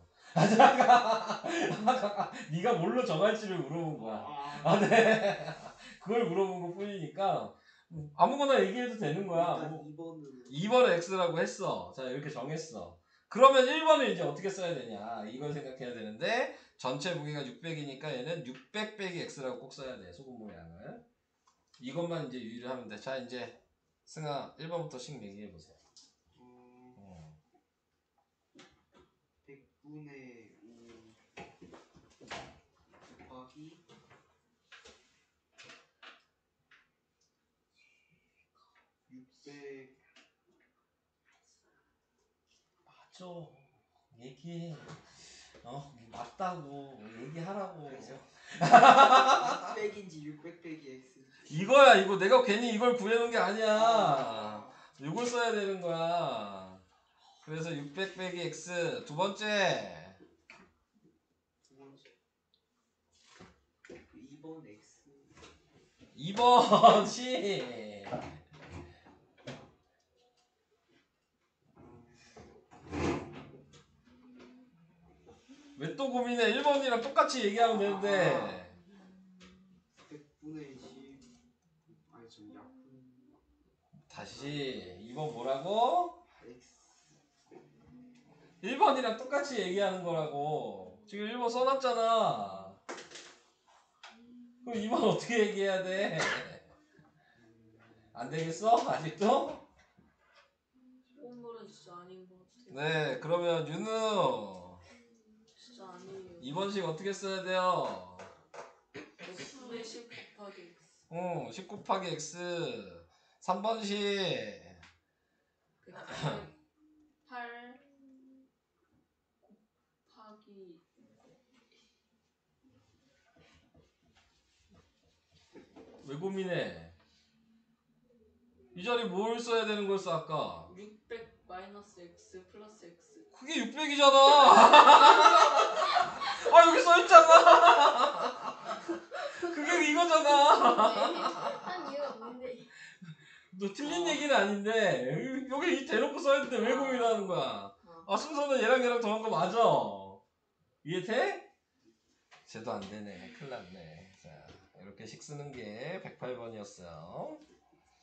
Speaker 2: 네가 뭘로 정할지를 물어본 거야. 네. 그걸 물어본 것 뿐이니까 아무거나 얘기해도 되는 거야.
Speaker 4: 일단
Speaker 2: 뭐
Speaker 4: 2번으로
Speaker 2: 2번을 x라고 했어. 자 이렇게 정했어. 그러면 1번을 이제 어떻게 써야 되냐. 이걸 생각해야 되는데 전체 무게가 600이니까 얘는 600 빼기 x라고 꼭 써야 돼. 소금 모양을. 이것만 이제 유의를 하면 돼. 자 이제 승아 1번부터 씩 얘기해 보세요.
Speaker 4: 100분의 5 곱하기 600
Speaker 2: 맞아. 얘기해. 맞다고. 얘기하라고.
Speaker 4: 600인지 600 빼기 x
Speaker 2: 이거야 이거. 내가 괜히 이걸 구해놓은 게 아니야. 이걸 써야 되는 거야. 그래서 600 빼기 x. 두 번째
Speaker 4: 두 번째 2번 x
Speaker 2: 2번 시. 왜 또 고민해? 1번이랑 똑같이 얘기하면 되는데.
Speaker 4: 100분의 10 아니 저 약분
Speaker 2: 다시 2번 뭐라고?
Speaker 4: x
Speaker 2: 1번이랑 똑같이 얘기하는 거라고. 지금 1번 써놨잖아. 그럼 2번 어떻게 얘기해야 돼? 안 되겠어? 아직도?
Speaker 1: 소금물은 진짜 아닌 것 같아.
Speaker 2: 네, 그러면 윤우
Speaker 1: 진짜 아니에요.
Speaker 2: 2번식 어떻게 써야 돼요?
Speaker 1: X분의 10 곱하기 X.
Speaker 2: 10 곱하기 x. 3번식
Speaker 1: 8 곱하기
Speaker 2: 왜 고민해? 이 자리 뭘 써야 되는 거였어 아까?
Speaker 1: 600 마이너스 X 플러스 X.
Speaker 2: 그게 600이잖아. 아 여기 써있잖아. 그게 이거잖아.
Speaker 3: 한 이유가 뭔데?
Speaker 2: 너 틀린 얘기는 아닌데 여기 대놓고 써있는데 왜 고민하는 거야? 아 순서는 얘랑 더한 거 맞아. 이해돼? 쟤도 안 되네. 큰일 났네. 자 이렇게 식 쓰는 게 108번이었어요.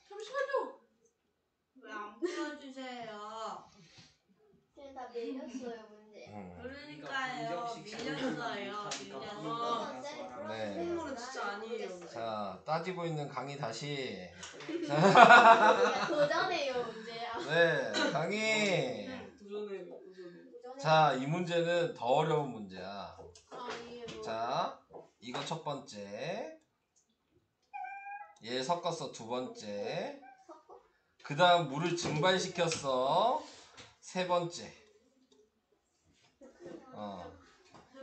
Speaker 1: 잠시만요.
Speaker 5: 왜 안 풀어주세요?
Speaker 3: 쟤 다 밀렸어요 문제.
Speaker 5: 그러니까요. 밀렸어요. 밀렸어.
Speaker 2: 네.
Speaker 1: 소금물은 진짜 아니에요.
Speaker 2: 자 따지고 있는 강의 다시.
Speaker 3: 우리가 도전해요 문제야.
Speaker 2: 네 강의.
Speaker 1: 도전해.
Speaker 2: 자 이 문제는 더 어려운 문제야.
Speaker 3: 아 이게 뭐?
Speaker 2: 자 이거 첫 번째. 얘 섞었어 두 번째.
Speaker 3: 섞어?
Speaker 2: 그 다음 물을 증발시켰어 세 번째.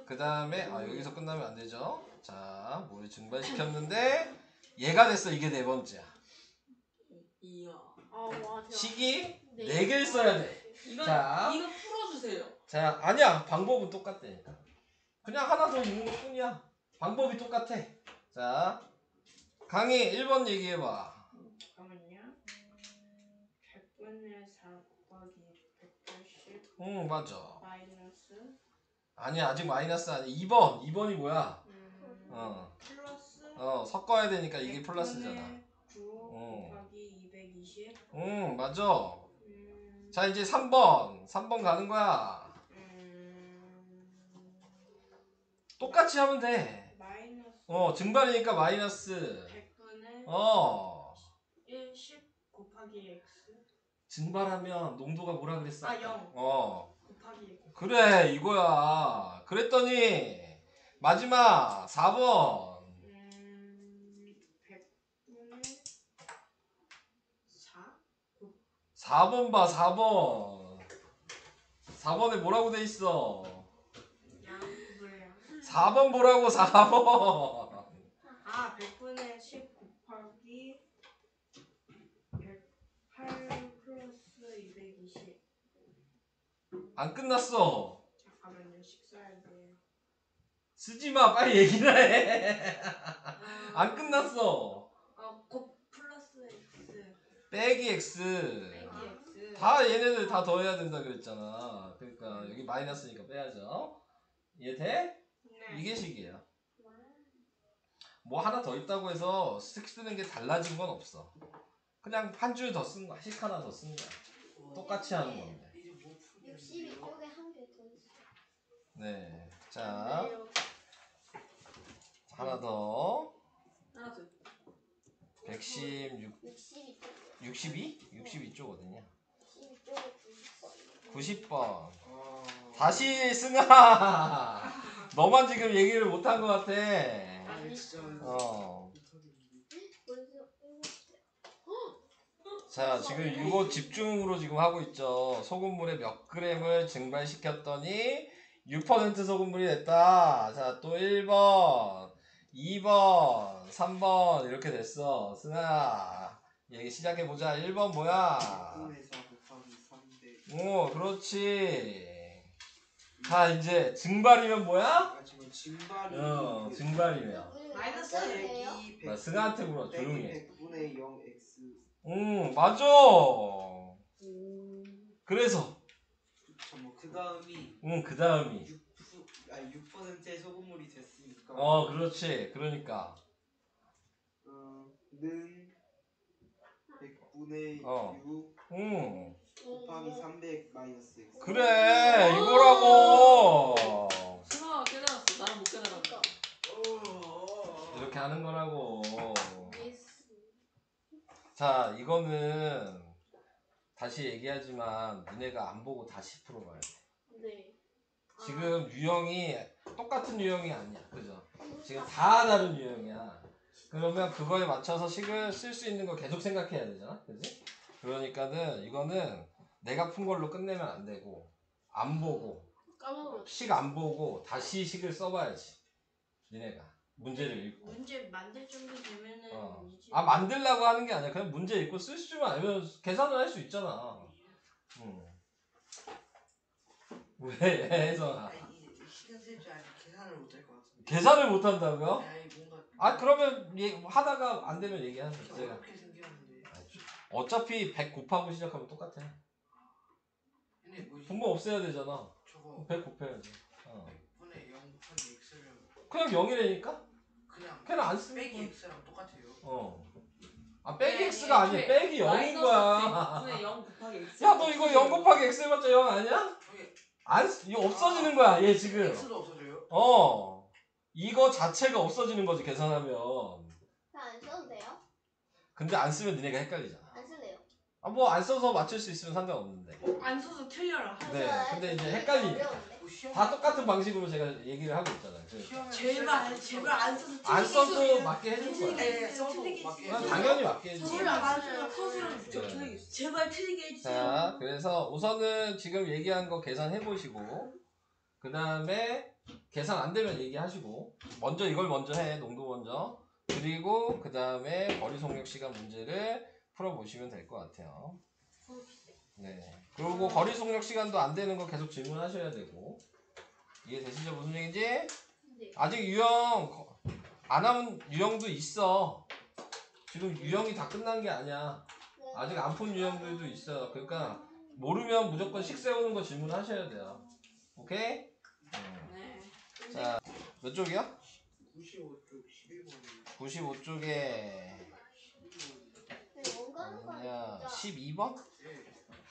Speaker 2: 그 다음에 여기서 끝나면 안 되죠. 자 물을 증발시켰는데 얘가 됐어. 이게 네 번째야.
Speaker 1: 이야.
Speaker 6: 아 와.
Speaker 2: 식이 네 개를 써야 돼.
Speaker 1: 이거
Speaker 2: 자.
Speaker 1: 이거 풀어주세요.
Speaker 2: 자 아니야 방법은 똑같다니까. 그냥 하나 더 있는 것 뿐이야. 방법이 똑같아. 자 강의 1번 얘기해봐.
Speaker 5: 잠깐만요. 100분의 4 곱하기 180
Speaker 2: 맞아.
Speaker 5: 마이너스
Speaker 2: 아니야 아직 마이너스 아니야. 2번이 뭐야?
Speaker 5: 플러스
Speaker 2: 섞어야 되니까 이게 플러스잖아.
Speaker 5: 9 곱하기 220
Speaker 2: 맞아. 자 이제 3번 가는 거야. 똑같이 하면 돼.
Speaker 5: 마이너스
Speaker 2: 증발이니까 마이너스.
Speaker 5: 100분의
Speaker 2: 어
Speaker 5: 1, 10 곱하기 x.
Speaker 2: 증발하면 농도가 뭐라 그랬어?
Speaker 5: 아, 0. 곱하기 x.
Speaker 2: 그래 이거야. 그랬더니 마지막 4번.
Speaker 5: 100분의 4?
Speaker 2: 4번 봐 4번. 4번에 뭐라고 돼 있어?
Speaker 5: 양분량.
Speaker 2: 4번 보라고 4번.
Speaker 5: 아, 100분의 10 곱하기 108 플러스 220.
Speaker 2: 안 끝났어.
Speaker 5: 잠깐만요, 식사해야 돼요.
Speaker 2: 쓰지마 빨리 얘기나 해. 안 끝났어.
Speaker 5: 곱 플러스 x
Speaker 2: 빼기 x.
Speaker 5: 빼기 x.
Speaker 2: 다 얘네들 다 더해야 된다 그랬잖아. 그러니까 여기 마이너스니까 빼야죠. 이해돼?
Speaker 5: 네.
Speaker 2: 이게 식이에요. 뭐 하나 더 있다고 해서 쓰는 게 달라진 건 없어. 그냥 한 줄 더 쓴 거, 식 하나 더 쓴 거야. 똑같이 하는 건데.
Speaker 4: 이제 뭐 풀면
Speaker 3: 62쪽에 한 개 더 있어.
Speaker 2: 네. 자,
Speaker 6: 근데요.
Speaker 2: 하나 더.
Speaker 1: 하나 둘.
Speaker 2: 116,
Speaker 3: 62쪽.
Speaker 2: 62? 62쪽거든요.
Speaker 3: 62쪽에 90번.
Speaker 2: 90번.
Speaker 4: 아,
Speaker 2: 다시 승아. 너만 지금 얘기를 못한 것 같아.
Speaker 4: 아니 진짜
Speaker 2: 어.
Speaker 3: 벌써 7개.
Speaker 2: 자, 지금 이거 집중으로 지금 하고 있죠. 소금물에 몇 그램을 증발시켰더니 6% 소금물이 됐다. 자, 또 1번, 2번, 3번 이렇게 됐어. 승아, 얘기 시작해보자. 1번 뭐야?
Speaker 4: 1분의 4 곱하기 300.
Speaker 2: 오, 그렇지. 자, 이제 증발이면 뭐야?
Speaker 4: 아 지금 증발이
Speaker 2: 증발이면.
Speaker 5: 마이너스
Speaker 3: 어때요?
Speaker 2: 나 승아한테 물어, 조용히 해.
Speaker 4: 100분의 0x.
Speaker 2: 맞아. 그래서,
Speaker 4: 잠깐만 그 다음이
Speaker 2: 그 다음이.
Speaker 4: 6%의 소금물이 됐으니까.
Speaker 2: 그렇지. 그러니까.
Speaker 4: 는 100분의
Speaker 2: 어.
Speaker 4: 6 곱하기 300 마이너스 x.
Speaker 2: 그래, 이거라고.
Speaker 1: 승아가 깨달았어. 나는 못 깨달았다.
Speaker 2: 이렇게 하는 거라고.
Speaker 3: 예스.
Speaker 2: 자, 이거는 다시 얘기하지만 니네가 안 보고 다시 풀어봐야 돼.
Speaker 6: 네.
Speaker 2: 지금 유형이 똑같은 유형이 아니야. 그죠? 지금 다 다른 유형이야. 그러면 그거에 맞춰서 식을 쓸 수 있는 거 계속 생각해야 되잖아. 그지? 그러니까는 이거는 내가 푼 걸로 끝내면 안 되고, 안 보고,
Speaker 6: 까먹었어.
Speaker 2: 식 안 보고 다시 식을 써봐야지. 니네가 문제를 읽고.
Speaker 5: 문제 만들 정도 되면은 이제
Speaker 2: 만들라고 하는 게 아니야. 그냥 문제 읽고 쓸 줄만 알면 계산을 할 수 있잖아. 왜 해서
Speaker 4: 시간 세지 않으면 계산을 못할 것 같은데.
Speaker 2: 계산을 못 한다고요?
Speaker 4: 아니 뭔가
Speaker 2: 그러면 하다가 안 되면 얘기하세요. 제가
Speaker 4: 어렵게 생겼는데.
Speaker 2: 어차피 100 곱하고 시작하면 똑같아.
Speaker 4: 근데 뭐지?
Speaker 2: 분모 없애야 되잖아.
Speaker 4: 저거
Speaker 2: 100 곱해야지.
Speaker 4: 100분의 0 곱하기 x를
Speaker 2: 그냥 0이라니까?
Speaker 4: 그냥
Speaker 2: 안 쓰는
Speaker 4: 빼기
Speaker 2: 거야.
Speaker 4: x랑 똑같아요.
Speaker 2: 빼기
Speaker 1: 네,
Speaker 2: x가 아니야.
Speaker 1: 애초에
Speaker 2: 빼기 0인 거야.
Speaker 1: 100분의 0 곱하기 x.
Speaker 2: 야, 너 이거 0 곱하기 x 해봤자 0 아니야?
Speaker 4: 저게
Speaker 2: 이거 없어지는 거야. 얘 지금.
Speaker 4: x도 없어져요?
Speaker 2: 이거 자체가 없어지는 거지, 계산하면.
Speaker 3: 안 써도 돼요?
Speaker 2: 근데 안 쓰면 니네가 헷갈리잖아.
Speaker 3: 안 쓸래요.
Speaker 2: 뭐 안 써서 맞출 수 있으면 상관없는데.
Speaker 5: 안 써서 틀려라.
Speaker 2: 네, 근데 이제 헷갈리니까.
Speaker 3: 어려운데.
Speaker 4: 뭐 시험
Speaker 2: 다 똑같은 방식으로 제가 얘기를 하고 있잖아요.
Speaker 4: 시험에
Speaker 5: 제발 안 써서
Speaker 2: 안
Speaker 5: 틀리게
Speaker 2: 써도 맞게 해줄 거야.
Speaker 5: 네,
Speaker 4: 써도
Speaker 5: 틀리게
Speaker 4: 맞게
Speaker 2: 난
Speaker 4: 해줘요.
Speaker 2: 당연히 맞게 해주지.
Speaker 5: 제발 안 써서 커서는
Speaker 2: 네.
Speaker 5: 진짜 틀리게 있어. 제발 틀리게 해주세요.
Speaker 2: 자, 그래서 우선은 지금 얘기한 거 계산해 보시고, 그 다음에 계산 안 되면 얘기하시고, 먼저 이걸 먼저 해, 농도 먼저. 그리고 그 다음에 거리 속력 시간 문제를 풀어보시면 될 것 같아요. 네. 그리고 거리 속력 시간도 안 되는 거 계속 질문하셔야 되고. 이해되시죠? 무슨 얘기인지?
Speaker 3: 네.
Speaker 2: 아직 유형 안 하면 유형도 있어. 지금 유형이 다 끝난 게 아니야. 아직 안 푼 유형들도 있어요. 그러니까 모르면 무조건 식 세우는 거 질문하셔야 돼요. 오케이?
Speaker 1: 네.
Speaker 2: 자, 몇 쪽이야?
Speaker 4: 95쪽 11번이에요.
Speaker 2: 95쪽에
Speaker 3: 원가는 거
Speaker 2: 아니야.
Speaker 3: 진짜
Speaker 2: 12번?
Speaker 4: 네.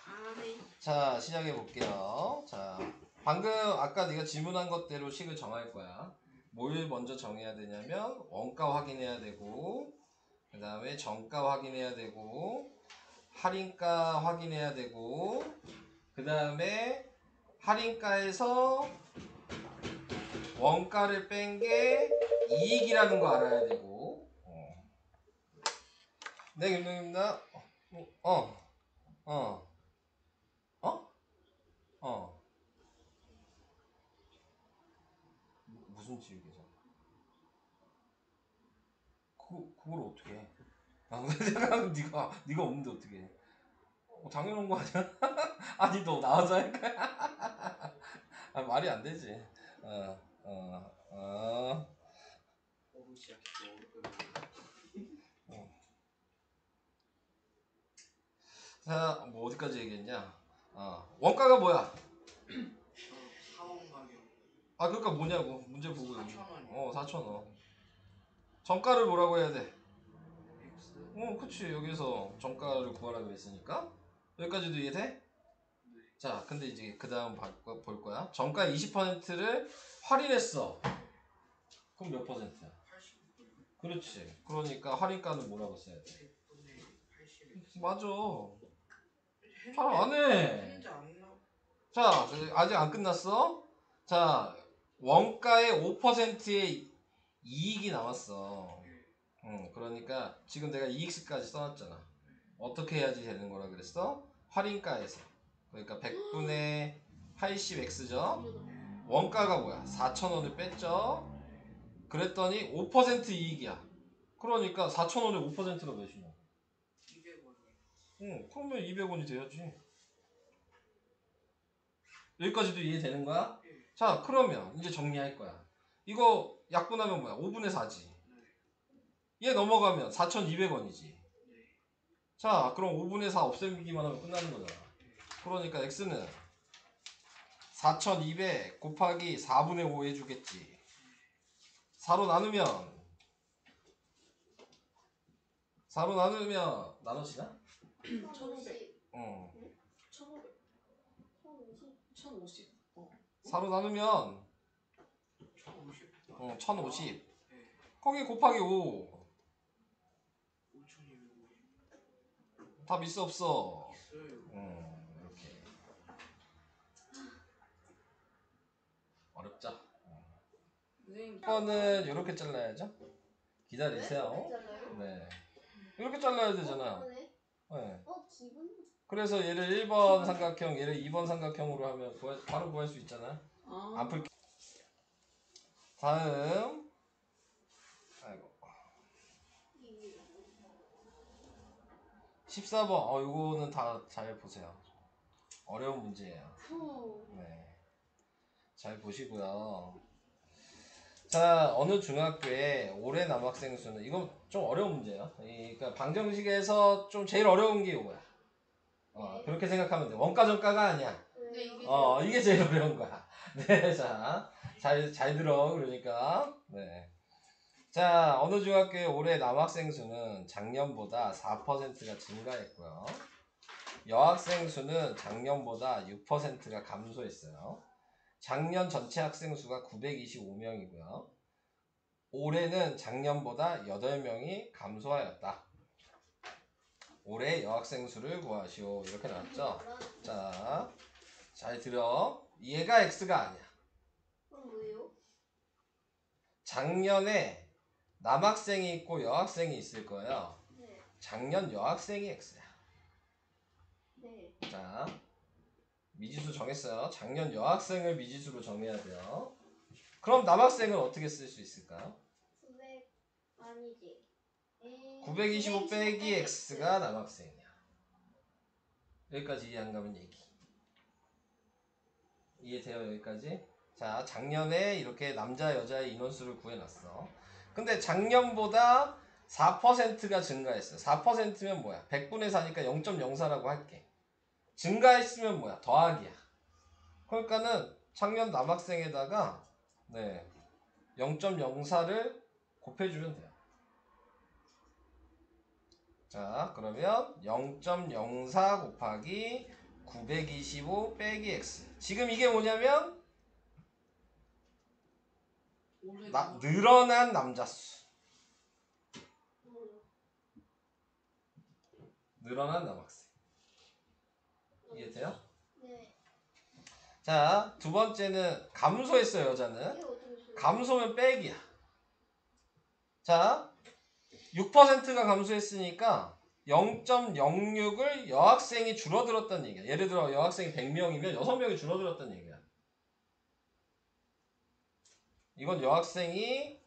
Speaker 5: 아네.
Speaker 2: 자, 시작해 볼게요. 자, 방금 아까 네가 질문한 것대로 식을 정할 거야. 뭘 먼저 정해야 되냐면 원가 확인해야 되고 그 다음에 정가 확인해야 되고 할인가 확인해야 되고 그 다음에 할인가에서 원가를 뺀 게 이익이라는 거 알아야 되고 네 김동입니다. 무슨 지우개죠? 그걸 어떻게 해? 네가 없는데 어떻게 해? 당연한 거 아니야? 아니 너 나와서 할 거야? 말이 안 되지.
Speaker 4: 시작했어.
Speaker 2: 자, 뭐 어디까지 얘기했냐? 원가가 뭐야?
Speaker 4: 4억 가격.
Speaker 2: 그러니까 뭐냐고 문제 보고
Speaker 4: 4,000원.
Speaker 2: 4,000원. 정가를 뭐라고 해야 돼?
Speaker 4: X.
Speaker 2: 그치. 여기서 정가를 구하라 그랬으니까 여기까지도 이해돼?
Speaker 4: 네.
Speaker 2: 자, 근데 이제 그 다음 볼 거야. 정가 20%를 할인했어. 그럼 몇 %야?
Speaker 4: 80%.
Speaker 2: 그렇지. 그러니까 할인가는 뭐라고 써야 돼?
Speaker 4: 100분의 80.
Speaker 2: 맞아. 잘 안 해.
Speaker 4: 현재 안 나.
Speaker 2: 자, 아직 안 끝났어. 자, 원가의 5%의 이익이 남았어. 그러니까 지금 내가 EX까지 써놨잖아. 어떻게 해야지 되는 거라 그랬어? 할인가에서. 그러니까 100분의 80x죠. 원가가 뭐야? 4,000원을 뺐죠. 그랬더니 5% 이익이야. 그러니까 4,000원에 5%가 몇이냐?
Speaker 4: 200원이요.
Speaker 2: 그러면 200원이 돼야지. 여기까지도 이해되는 거야?
Speaker 4: 네.
Speaker 2: 자, 그러면 이제 정리할 거야. 이거 약분하면 뭐야? 5분의 4지. 얘 넘어가면 4,200원이지.
Speaker 4: 네.
Speaker 2: 자, 그럼 5분의 4 없애기만 하면 끝나는 거잖아. 그러니까 x는 4,200 곱하기 4분의 5 해주겠지. 4로 나누면 나눠지나?
Speaker 3: 1,500.
Speaker 1: 1,500. 1,050.
Speaker 2: 4로 나누면
Speaker 4: 1,050.
Speaker 2: 1,050.
Speaker 4: 네.
Speaker 2: 거기 곱하기 5.
Speaker 4: 5,250.
Speaker 2: 답 있어 없어?
Speaker 4: 있어요.
Speaker 2: 이렇게. 어렵죠?
Speaker 1: 선생님,
Speaker 2: 1번은 이렇게 잘라야죠. 기다리세요.
Speaker 3: 잘라요?
Speaker 2: 네. 이렇게 잘라야 되잖아.
Speaker 3: 그러네.
Speaker 2: 네.
Speaker 3: 기분?
Speaker 2: 그래서 얘를 1번 삼각형, 얘를 2번 삼각형으로 하면 바로 구할 수 있잖아. 안 풀게. 다음. 아이고. 14번. 이거는 다 잘 보세요. 어려운 문제예요. 네. 잘 보시고요. 자, 어느 중학교에 올해 남학생 수는, 이건 좀 어려운 문제예요. 그러니까 방정식에서 좀 제일 어려운 게 이거야. 그렇게 생각하면 돼. 원가 정가가 아니야.
Speaker 5: 근데 이게
Speaker 2: 이게 제일 어려운 거야. 네, 자, 잘 들어. 그러니까. 네. 자, 어느 중학교의 올해 남학생 수는 작년보다 4%가 증가했고요. 여학생 수는 작년보다 6%가 감소했어요. 작년 전체 학생 수가 925명이고요. 올해는 작년보다 8명이 감소하였다. 올해 여학생 수를 구하시오. 이렇게 나왔죠? 자, 잘 들어. 얘가 x가 아니야.
Speaker 3: 그럼 뭐예요?
Speaker 2: 작년에 남학생이 있고 여학생이 있을 거예요.
Speaker 3: 네.
Speaker 2: 작년 여학생이 x야.
Speaker 3: 네.
Speaker 2: 자, 미지수 정했어요. 작년 여학생을 미지수로 정해야 돼요. 그럼 남학생은 어떻게 쓸 수 있을까요?
Speaker 3: 900 아니지.
Speaker 2: 925 빼기 x가 남학생이야. 여기까지 이해 안 가면 얘기. 이해돼요? 여기까지? 자, 작년에 이렇게 남자 여자의 인원수를 구해놨어. 근데 작년보다 4%가 증가했어. 4%면 뭐야? 100분의 4니까 0.04라고 할게. 증가했으면 뭐야? 더하기야. 그러니까는 작년 남학생에다가 0.04를 곱해주면 돼요. 자, 그러면 0.04 곱하기 925 빼기 x. 지금 이게 뭐냐면 늘어난 남자 수. 늘어난 남학생. 이해돼요?
Speaker 3: 네.
Speaker 2: 자, 두 번째는 감소했어요, 여자는.
Speaker 3: 이게 어떻게 써요?
Speaker 2: 감소면 빼기야. 자, 6%가 감소했으니까 0.06을 여학생이 줄어들었다는 얘기야. 예를 들어 여학생이 100명이면 6명이 줄어들었다는 얘기야. 이건 여학생이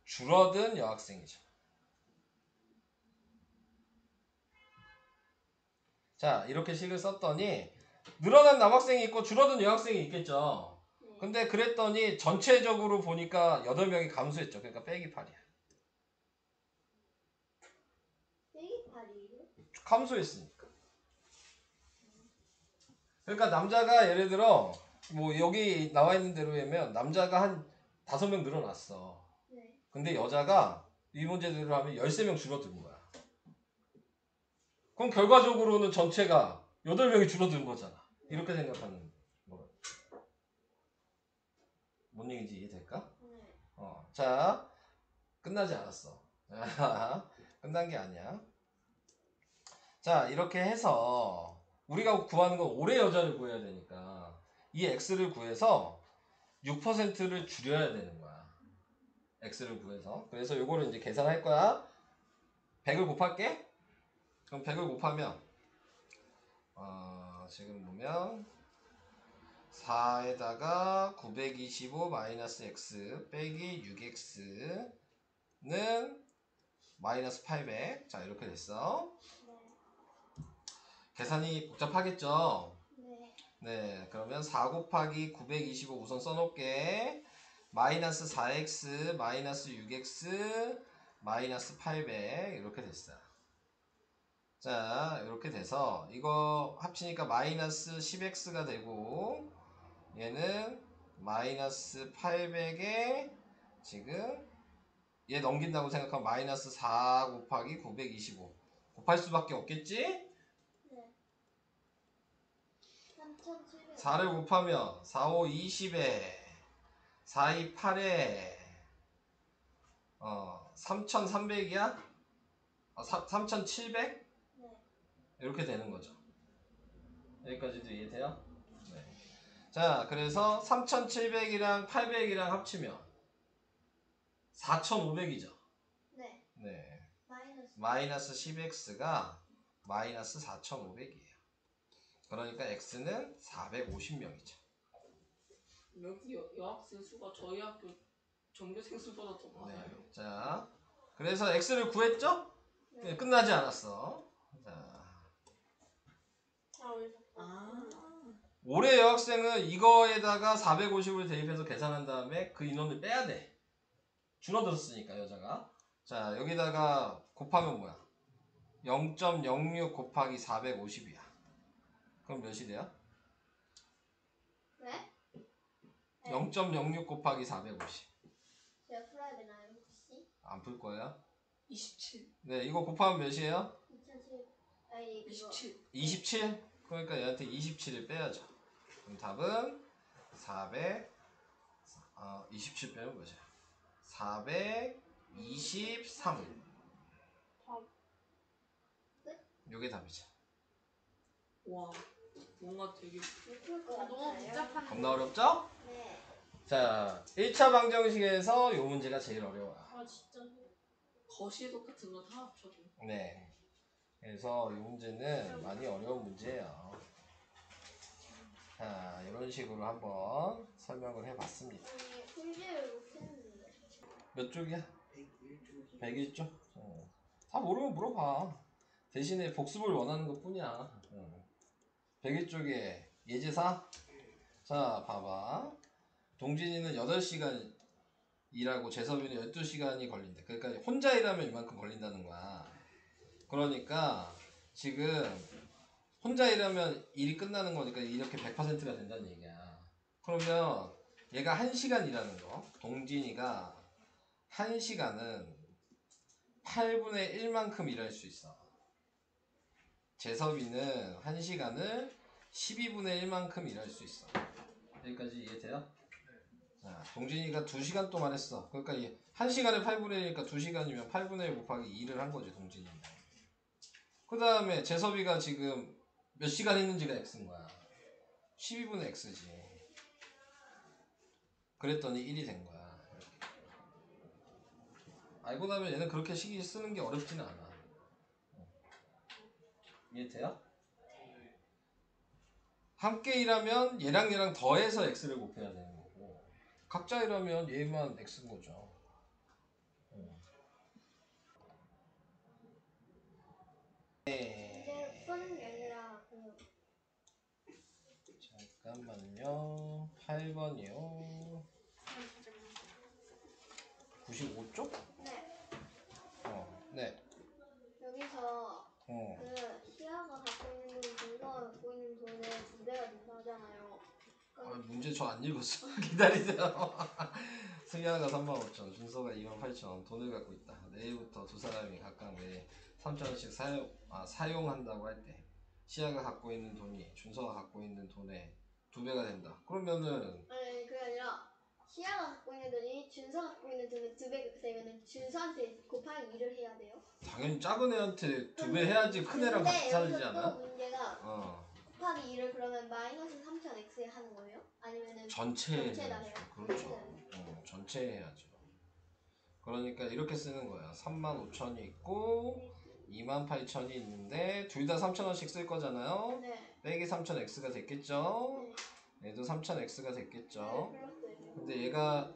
Speaker 2: 줄어든 여학생이죠. 자, 이렇게 식을 썼더니 늘어난 남학생이 있고 줄어든 여학생이 있겠죠.
Speaker 3: 네.
Speaker 2: 근데 그랬더니 전체적으로 보니까 8명이 감소했죠. 그러니까 빼기 8이야.
Speaker 3: 빼기 8이에요?
Speaker 2: 감소했으니까. 그러니까 남자가 예를 들어 뭐 여기 나와 있는 대로 하면 남자가 한 5명 늘어났어.
Speaker 3: 네.
Speaker 2: 근데 여자가 이 문제대로 하면 13명 줄어든 거야. 그럼 결과적으로는 전체가 8명이 줄어든 거잖아. 이렇게 생각하는 거. 뭔 얘기인지 이해될까?
Speaker 3: 네.
Speaker 2: 자, 끝나지 않았어. 끝난 게 아니야. 자, 이렇게 해서 우리가 구하는 건 올해 여자를 구해야 되니까 이 x를 구해서 6%를 줄여야 되는 거야. x를 구해서. 그래서 요거를 이제 계산할 거야. 100을 곱할게. 그럼 100을 곱하면 지금 보면 4에다가 925 마이너스 x 빼기 6x는 마이너스 800. 자, 이렇게 됐어.
Speaker 3: 네.
Speaker 2: 계산이 복잡하겠죠?
Speaker 3: 네.
Speaker 2: 네, 그러면 4 곱하기 925 우선 써놓을게. 마이너스 4x 마이너스 6x 마이너스 800 이렇게 됐어요. 자, 이렇게 돼서 이거 합치니까 마이너스 10x가 되고 얘는 마이너스 800에 지금 얘 넘긴다고 생각하면 마이너스 4 곱하기 925 곱할 수밖에 없겠지?
Speaker 3: 네. 3700.
Speaker 2: 4를 곱하면 4, 5, 20에 4, 2, 8에 3300이야? 3700?
Speaker 3: 네.
Speaker 2: 이렇게 되는 거죠. 여기까지도 이해돼요? 네. 자, 그래서 3700이랑 800이랑 합치면 4500이죠.
Speaker 3: 네.
Speaker 2: 네.
Speaker 3: 마이너스.
Speaker 2: 마이너스 10x가 마이너스 4500이에요. 그러니까 x는 450명이죠.
Speaker 1: 여기 여학생 수가 저희 학교 전교생 수보다 더 많아요.
Speaker 2: 네. 자, 그래서 x를 구했죠? 네, 끝나지 않았어. 자,
Speaker 6: 왜
Speaker 2: 올해 여학생은 이거에다가 450을 대입해서 계산한 다음에 그 인원을 빼야 돼. 줄어들었으니까 여자가. 자, 여기다가 곱하면 뭐야? 0.06 곱하기 450이야. 그럼 몇이 돼요?
Speaker 3: 네?
Speaker 2: 0.06 곱하기 450.
Speaker 3: 제가 풀어야 되나요 혹시?
Speaker 2: 안 풀 거예요?
Speaker 1: 27.
Speaker 2: 네, 이거 곱하면 몇이에요?
Speaker 3: 2007. 아니 그거.
Speaker 1: 27.
Speaker 2: 27? 그러니까 얘한테 27을 빼야죠. 그럼 답은 27 빼면 뭐죠? 423. 요게 답이죠.
Speaker 1: 와, 뭔가 되게
Speaker 3: 못풀것
Speaker 6: 너무
Speaker 3: 같아요.
Speaker 6: 복잡한.
Speaker 2: 겁나 어렵죠?
Speaker 3: 네.
Speaker 2: 자, 1차 방정식에서 요 문제가 제일 어려워요.
Speaker 6: 아 진짜.
Speaker 1: 거시도 같은 거 다 합쳐도.
Speaker 2: 네. 그래서 이 문제는 많이 어려운 문제예요. 자, 이런 식으로 한번 설명을 해봤습니다.
Speaker 3: 아니 풀지를 못했는데.
Speaker 2: 몇 쪽이야?
Speaker 4: 101쪽이
Speaker 2: 101쪽? 다 모르면 물어봐. 대신에 복습을 원하는 것 뿐이야. 101쪽에 예제사? 자, 봐봐. 동진이는 8시간 일하고 재섭이는 12시간이 걸린대. 그러니까 혼자 일하면 이만큼 걸린다는 거야. 그러니까 지금 혼자 일하면 일이 끝나는 거니까 이렇게 100%가 된다는 얘기야. 그러면 얘가 1시간 일하는 거, 동진이가 1시간은 8분의 1만큼 일할 수 있어. 재섭이는 1시간을 12분의 1만큼 일할 수 있어. 여기까지 이해돼요? 자, 동진이가 2시간 동안 했어. 그러니까 1시간에 8분의 1이니까 2시간이면 8분의 1 곱하기 2를 한 거지, 동진이. 그 다음에 재섭이가 지금 몇 시간 했는지가 x인 거야. 12분의 x지. 그랬더니 1이 된 거야. 알고 나면 얘는 그렇게 식이 쓰는 게 어렵지는 않아. 이해돼요? 함께 일하면 얘랑 얘랑 더해서 x를 곱해야 되는 거고, 각자 일하면 얘만 x인 거죠.
Speaker 3: 이제 푸는 게 아니라
Speaker 2: 잠깐만요. 8번이요. 95쪽?
Speaker 3: 네.
Speaker 2: 네.
Speaker 3: 여기서 그 시야가 갖고 있는 돈, 준서가 갖고 있는 돈의 2배가 된다 하잖아요.
Speaker 2: 문제 저 안 읽었어. 기다리세요. 승희아가 35,000원, 준서가 28,000원 돈을 갖고 있다. 내일부터 두 사람이 각각 매일 3,000원씩 사용한다고 할 때 시아가 갖고 있는 돈이 준서가 갖고 있는 돈의 2배가 된다. 그러면은
Speaker 3: 아니 그게 아니라 시야가 갖고 있는 돈이 준서가 갖고 있는 돈의 2배가 되면 준서한테 곱하기 2를 해야 돼요.
Speaker 2: 당연히 작은 애한테 2배 해야지 큰 애랑 같이 살지 않아?
Speaker 3: 또 문제가 곱하기 2를 그러면 마이너스 3000x에 하는 거예요? 아니면은
Speaker 2: 전체에
Speaker 3: 전체에다
Speaker 2: 해야죠.
Speaker 3: 해요?
Speaker 2: 그렇죠. 전체에 해야죠. 그러니까 이렇게 쓰는 거야. 35,000이 있고 28,000이 있는데 둘 다 3,000원씩 쓸 거잖아요.
Speaker 3: 네.
Speaker 2: 빼기 3,000x가 됐겠죠.
Speaker 3: 네.
Speaker 2: 얘도 3,000x가 됐겠죠.
Speaker 3: 네, 플러스예요.
Speaker 2: 근데 얘가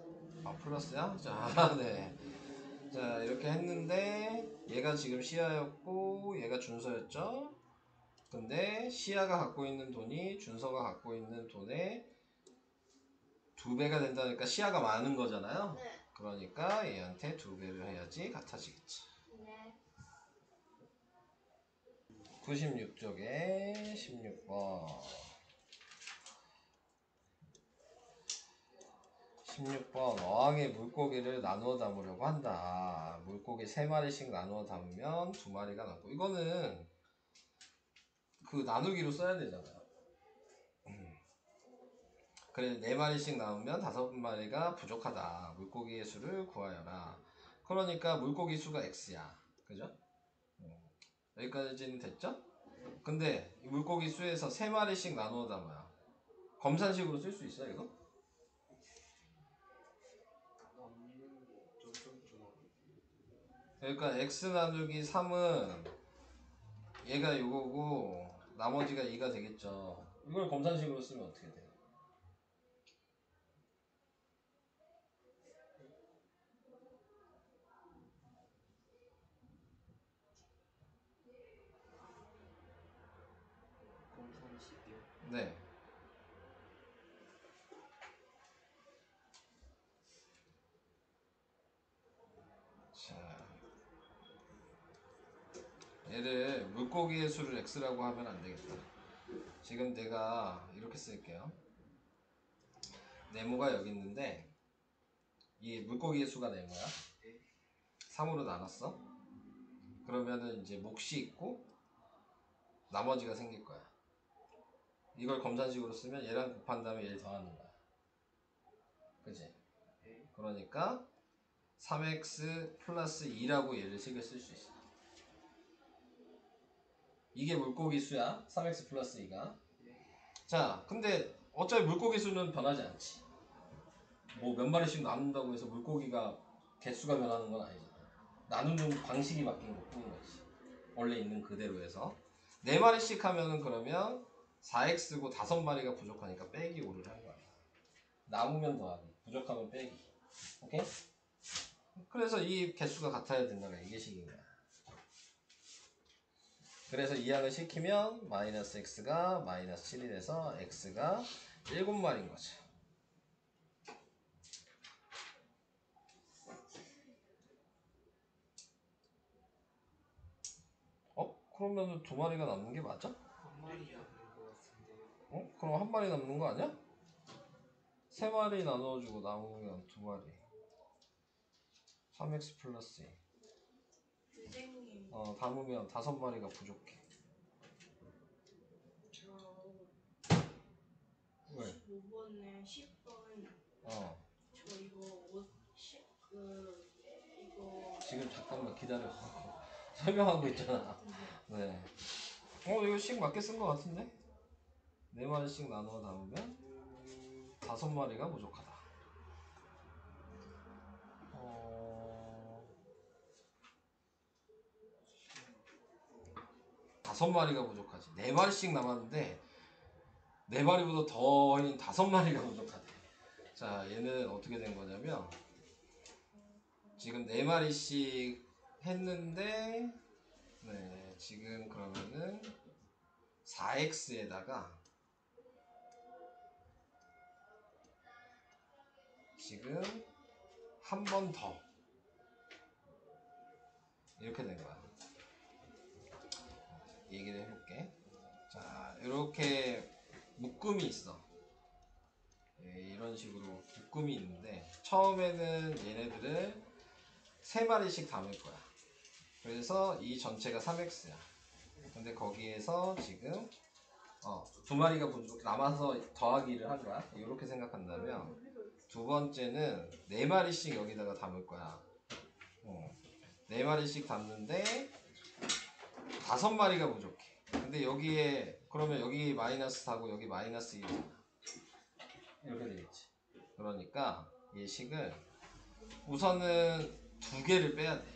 Speaker 2: 플러스야? 자, 네. 자, 이렇게 했는데 얘가 지금 시야였고 얘가 준서였죠. 근데 시야가 갖고 있는 돈이 준서가 갖고 있는 돈의 2배가 된다니까 시야가 많은 거잖아요.
Speaker 3: 네.
Speaker 2: 그러니까 얘한테 2배를 해야지 같아지겠지.
Speaker 3: 네.
Speaker 2: 96쪽에 16번. 16번 어항에 물고기를 나누어 담으려고 한다. 물고기 3마리씩 나누어 담으면 2마리가 남고, 이거는 그 나누기로 써야 되잖아요. 그래 4마리씩 나오면 5마리가 부족하다. 물고기의 수를 구하여라. 그러니까 물고기 수가 x야. 그죠? 여기까지는 됐죠? 근데 이 물고기 수에서 3마리씩 나누어 담아요. 검산식으로 쓸 수 있어요 이거? 그러니까 x 나누기 3은 얘가 이거고 나머지가 2가 되겠죠. 이걸 검산식으로 쓰면 어떻게 돼요? 네. 자, 얘를 물고기의 수를 x라고 하면 안 되겠다. 지금 내가 이렇게 쓸게요. 네모가 여기 있는데 이 물고기의 수가 네모야. 3으로 나눴어. 그러면은 이제 몫이 있고 나머지가 생길 거야. 이걸 검산식으로 쓰면 얘랑 곱한 다음에 얘를 더하는 거야. 그치? 그러니까 3x 플러스 2라고 얘를 식을 쓸 수 있어. 이게 물고기 수야. 3x 플러스 2가. 자, 근데 어차피 물고기 수는 변하지 않지. 뭐 몇 마리씩 나눈다고 해서 물고기가 개수가 변하는 건 아니잖아. 나누는 방식이 바뀐 것 뿐인 거지. 원래 있는 그대로 해서 4마리씩 하면은 그러면 4x고 5마리가 부족하니까 빼기 5를 한 거야. 남으면 더하기, 부족하면 빼기. 오케이? 그래서 이 개수가 같아야 된다가 이게 식인 거야. 그래서 이항을 시키면 마이너스 x가 마이너스 7이 돼서 x가 7마리인 거죠. 그러면 2마리가 남는 게 맞아?
Speaker 4: 한 마리 남는 것 같은데.
Speaker 2: 그럼 1마리 남는 거 아니야? 3마리 나눠주고 남으면 2마리. 3x 플러스 2.
Speaker 5: 선생님
Speaker 2: 담으면 5마리가 부족해. 왜?
Speaker 5: 5번에 10번 이거
Speaker 2: 지금 잠깐만 기다려. 설명하고 있잖아. 네. 이거 씩 맞게 쓴 것 같은데? 4마리씩 나누어 담으면 5마리가 부족하다. 5마리가 부족하지. 4마리씩 남았는데 4마리보다 더인 5마리가 부족하대. 자, 얘는 어떻게 된 거냐면 지금 4마리씩 했는데 네, 지금 그러면은 4x에다가 지금 한 번 더 이렇게 된 거야. 얘기를 해볼게. 자, 이렇게 묶음이 있어. 이런 식으로 묶음이 있는데 처음에는 얘네들을 3마리씩 담을 거야. 그래서 이 전체가 3x야. 근데 거기에서 지금 2마리가 남아서 더하기를 한 거야. 이렇게 생각한다면 두 번째는 4마리씩 여기다가 담을 거야. 4마리씩 담는데 5마리가 부족해. 근데 여기에 그러면 여기 마이너스 4고 여기 마이너스 1이잖아. 이렇게 되겠지. 그러니까 이 식을 우선은 2개를 빼야 돼.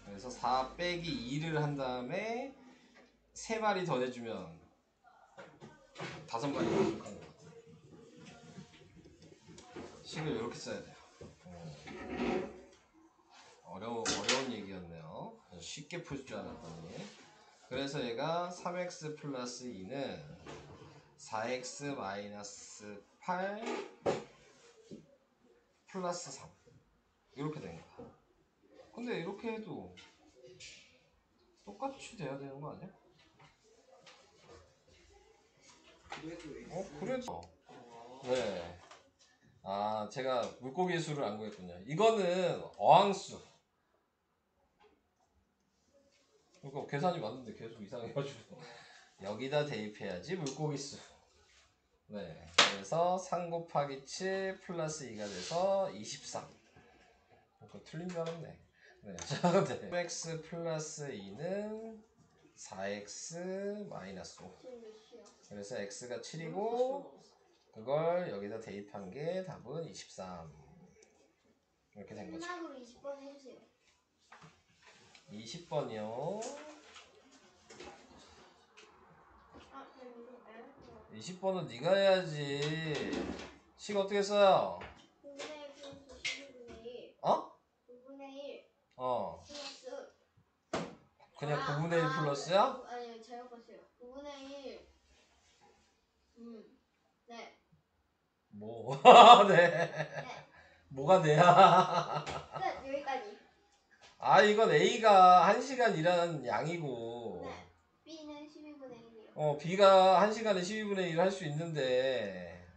Speaker 2: 그래서 4 빼기 2를 한 다음에 3마리 더해주면 5마리가 부족한 거. 식을 이렇게 써야 돼요. 어려운 얘기였네요. 쉽게 풀 줄 알았더니. 그래서 얘가 3x 플러스 2는 4x 마이너스 8 플러스 3 이렇게 된 거야. 근데 이렇게 해도 똑같이 돼야 되는 거 아니야?
Speaker 4: 그래도 X
Speaker 2: 그래도 네. 아, 제가 물고기 수를 안 구했군요. 이거는 어항수. 그러니까 계산이 맞는데 계속 이상해가지고 여기다 대입해야지 물고기 수. 네. 그래서 3 곱하기 7 플러스 2가 돼서 23. 그거 틀린 줄 알았네. 네. 자, 네. 3x 플러스 2는 4x 마이너스 5. 그래서 x가 7이고 그걸 여기다 대입한 게 답은 23. 이렇게 된 거죠.
Speaker 3: 마지막으로 20번 해주세요.
Speaker 2: 20번이요.
Speaker 3: 아, 잘 모르겠어요.
Speaker 2: 20번은 네가 해야지. 식 어떻게 써요?
Speaker 3: 9분의 1 플러스 12분의 1.
Speaker 2: 어?
Speaker 3: 9분의 1 플러스.
Speaker 2: 그냥 9분의 1 플러스야?
Speaker 3: 아니요, 잘못 봤어요. 9분의 1. 네.
Speaker 2: 뭐? 네. 뭐가 돼야?
Speaker 3: 끝, 여기까지.
Speaker 2: 아, 이건 A가 1시간 일하는 양이고
Speaker 3: 네. B는 12분의 1이요.
Speaker 2: B가 1시간에 12분의 1을 할 수 있는데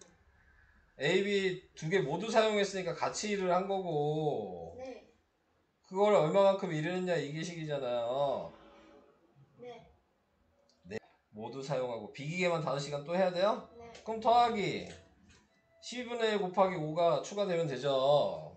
Speaker 2: A, B 두 개 모두 사용했으니까 같이 일을 한 거고
Speaker 3: 네.
Speaker 2: 그걸 얼마만큼 일을 했냐 이게 식이잖아요.
Speaker 3: 네.
Speaker 2: 모두 사용하고 비기계만 5시간 또 해야 돼요?
Speaker 3: 네.
Speaker 2: 그럼 더하기 12분의 1 곱하기 5가 추가되면 되죠.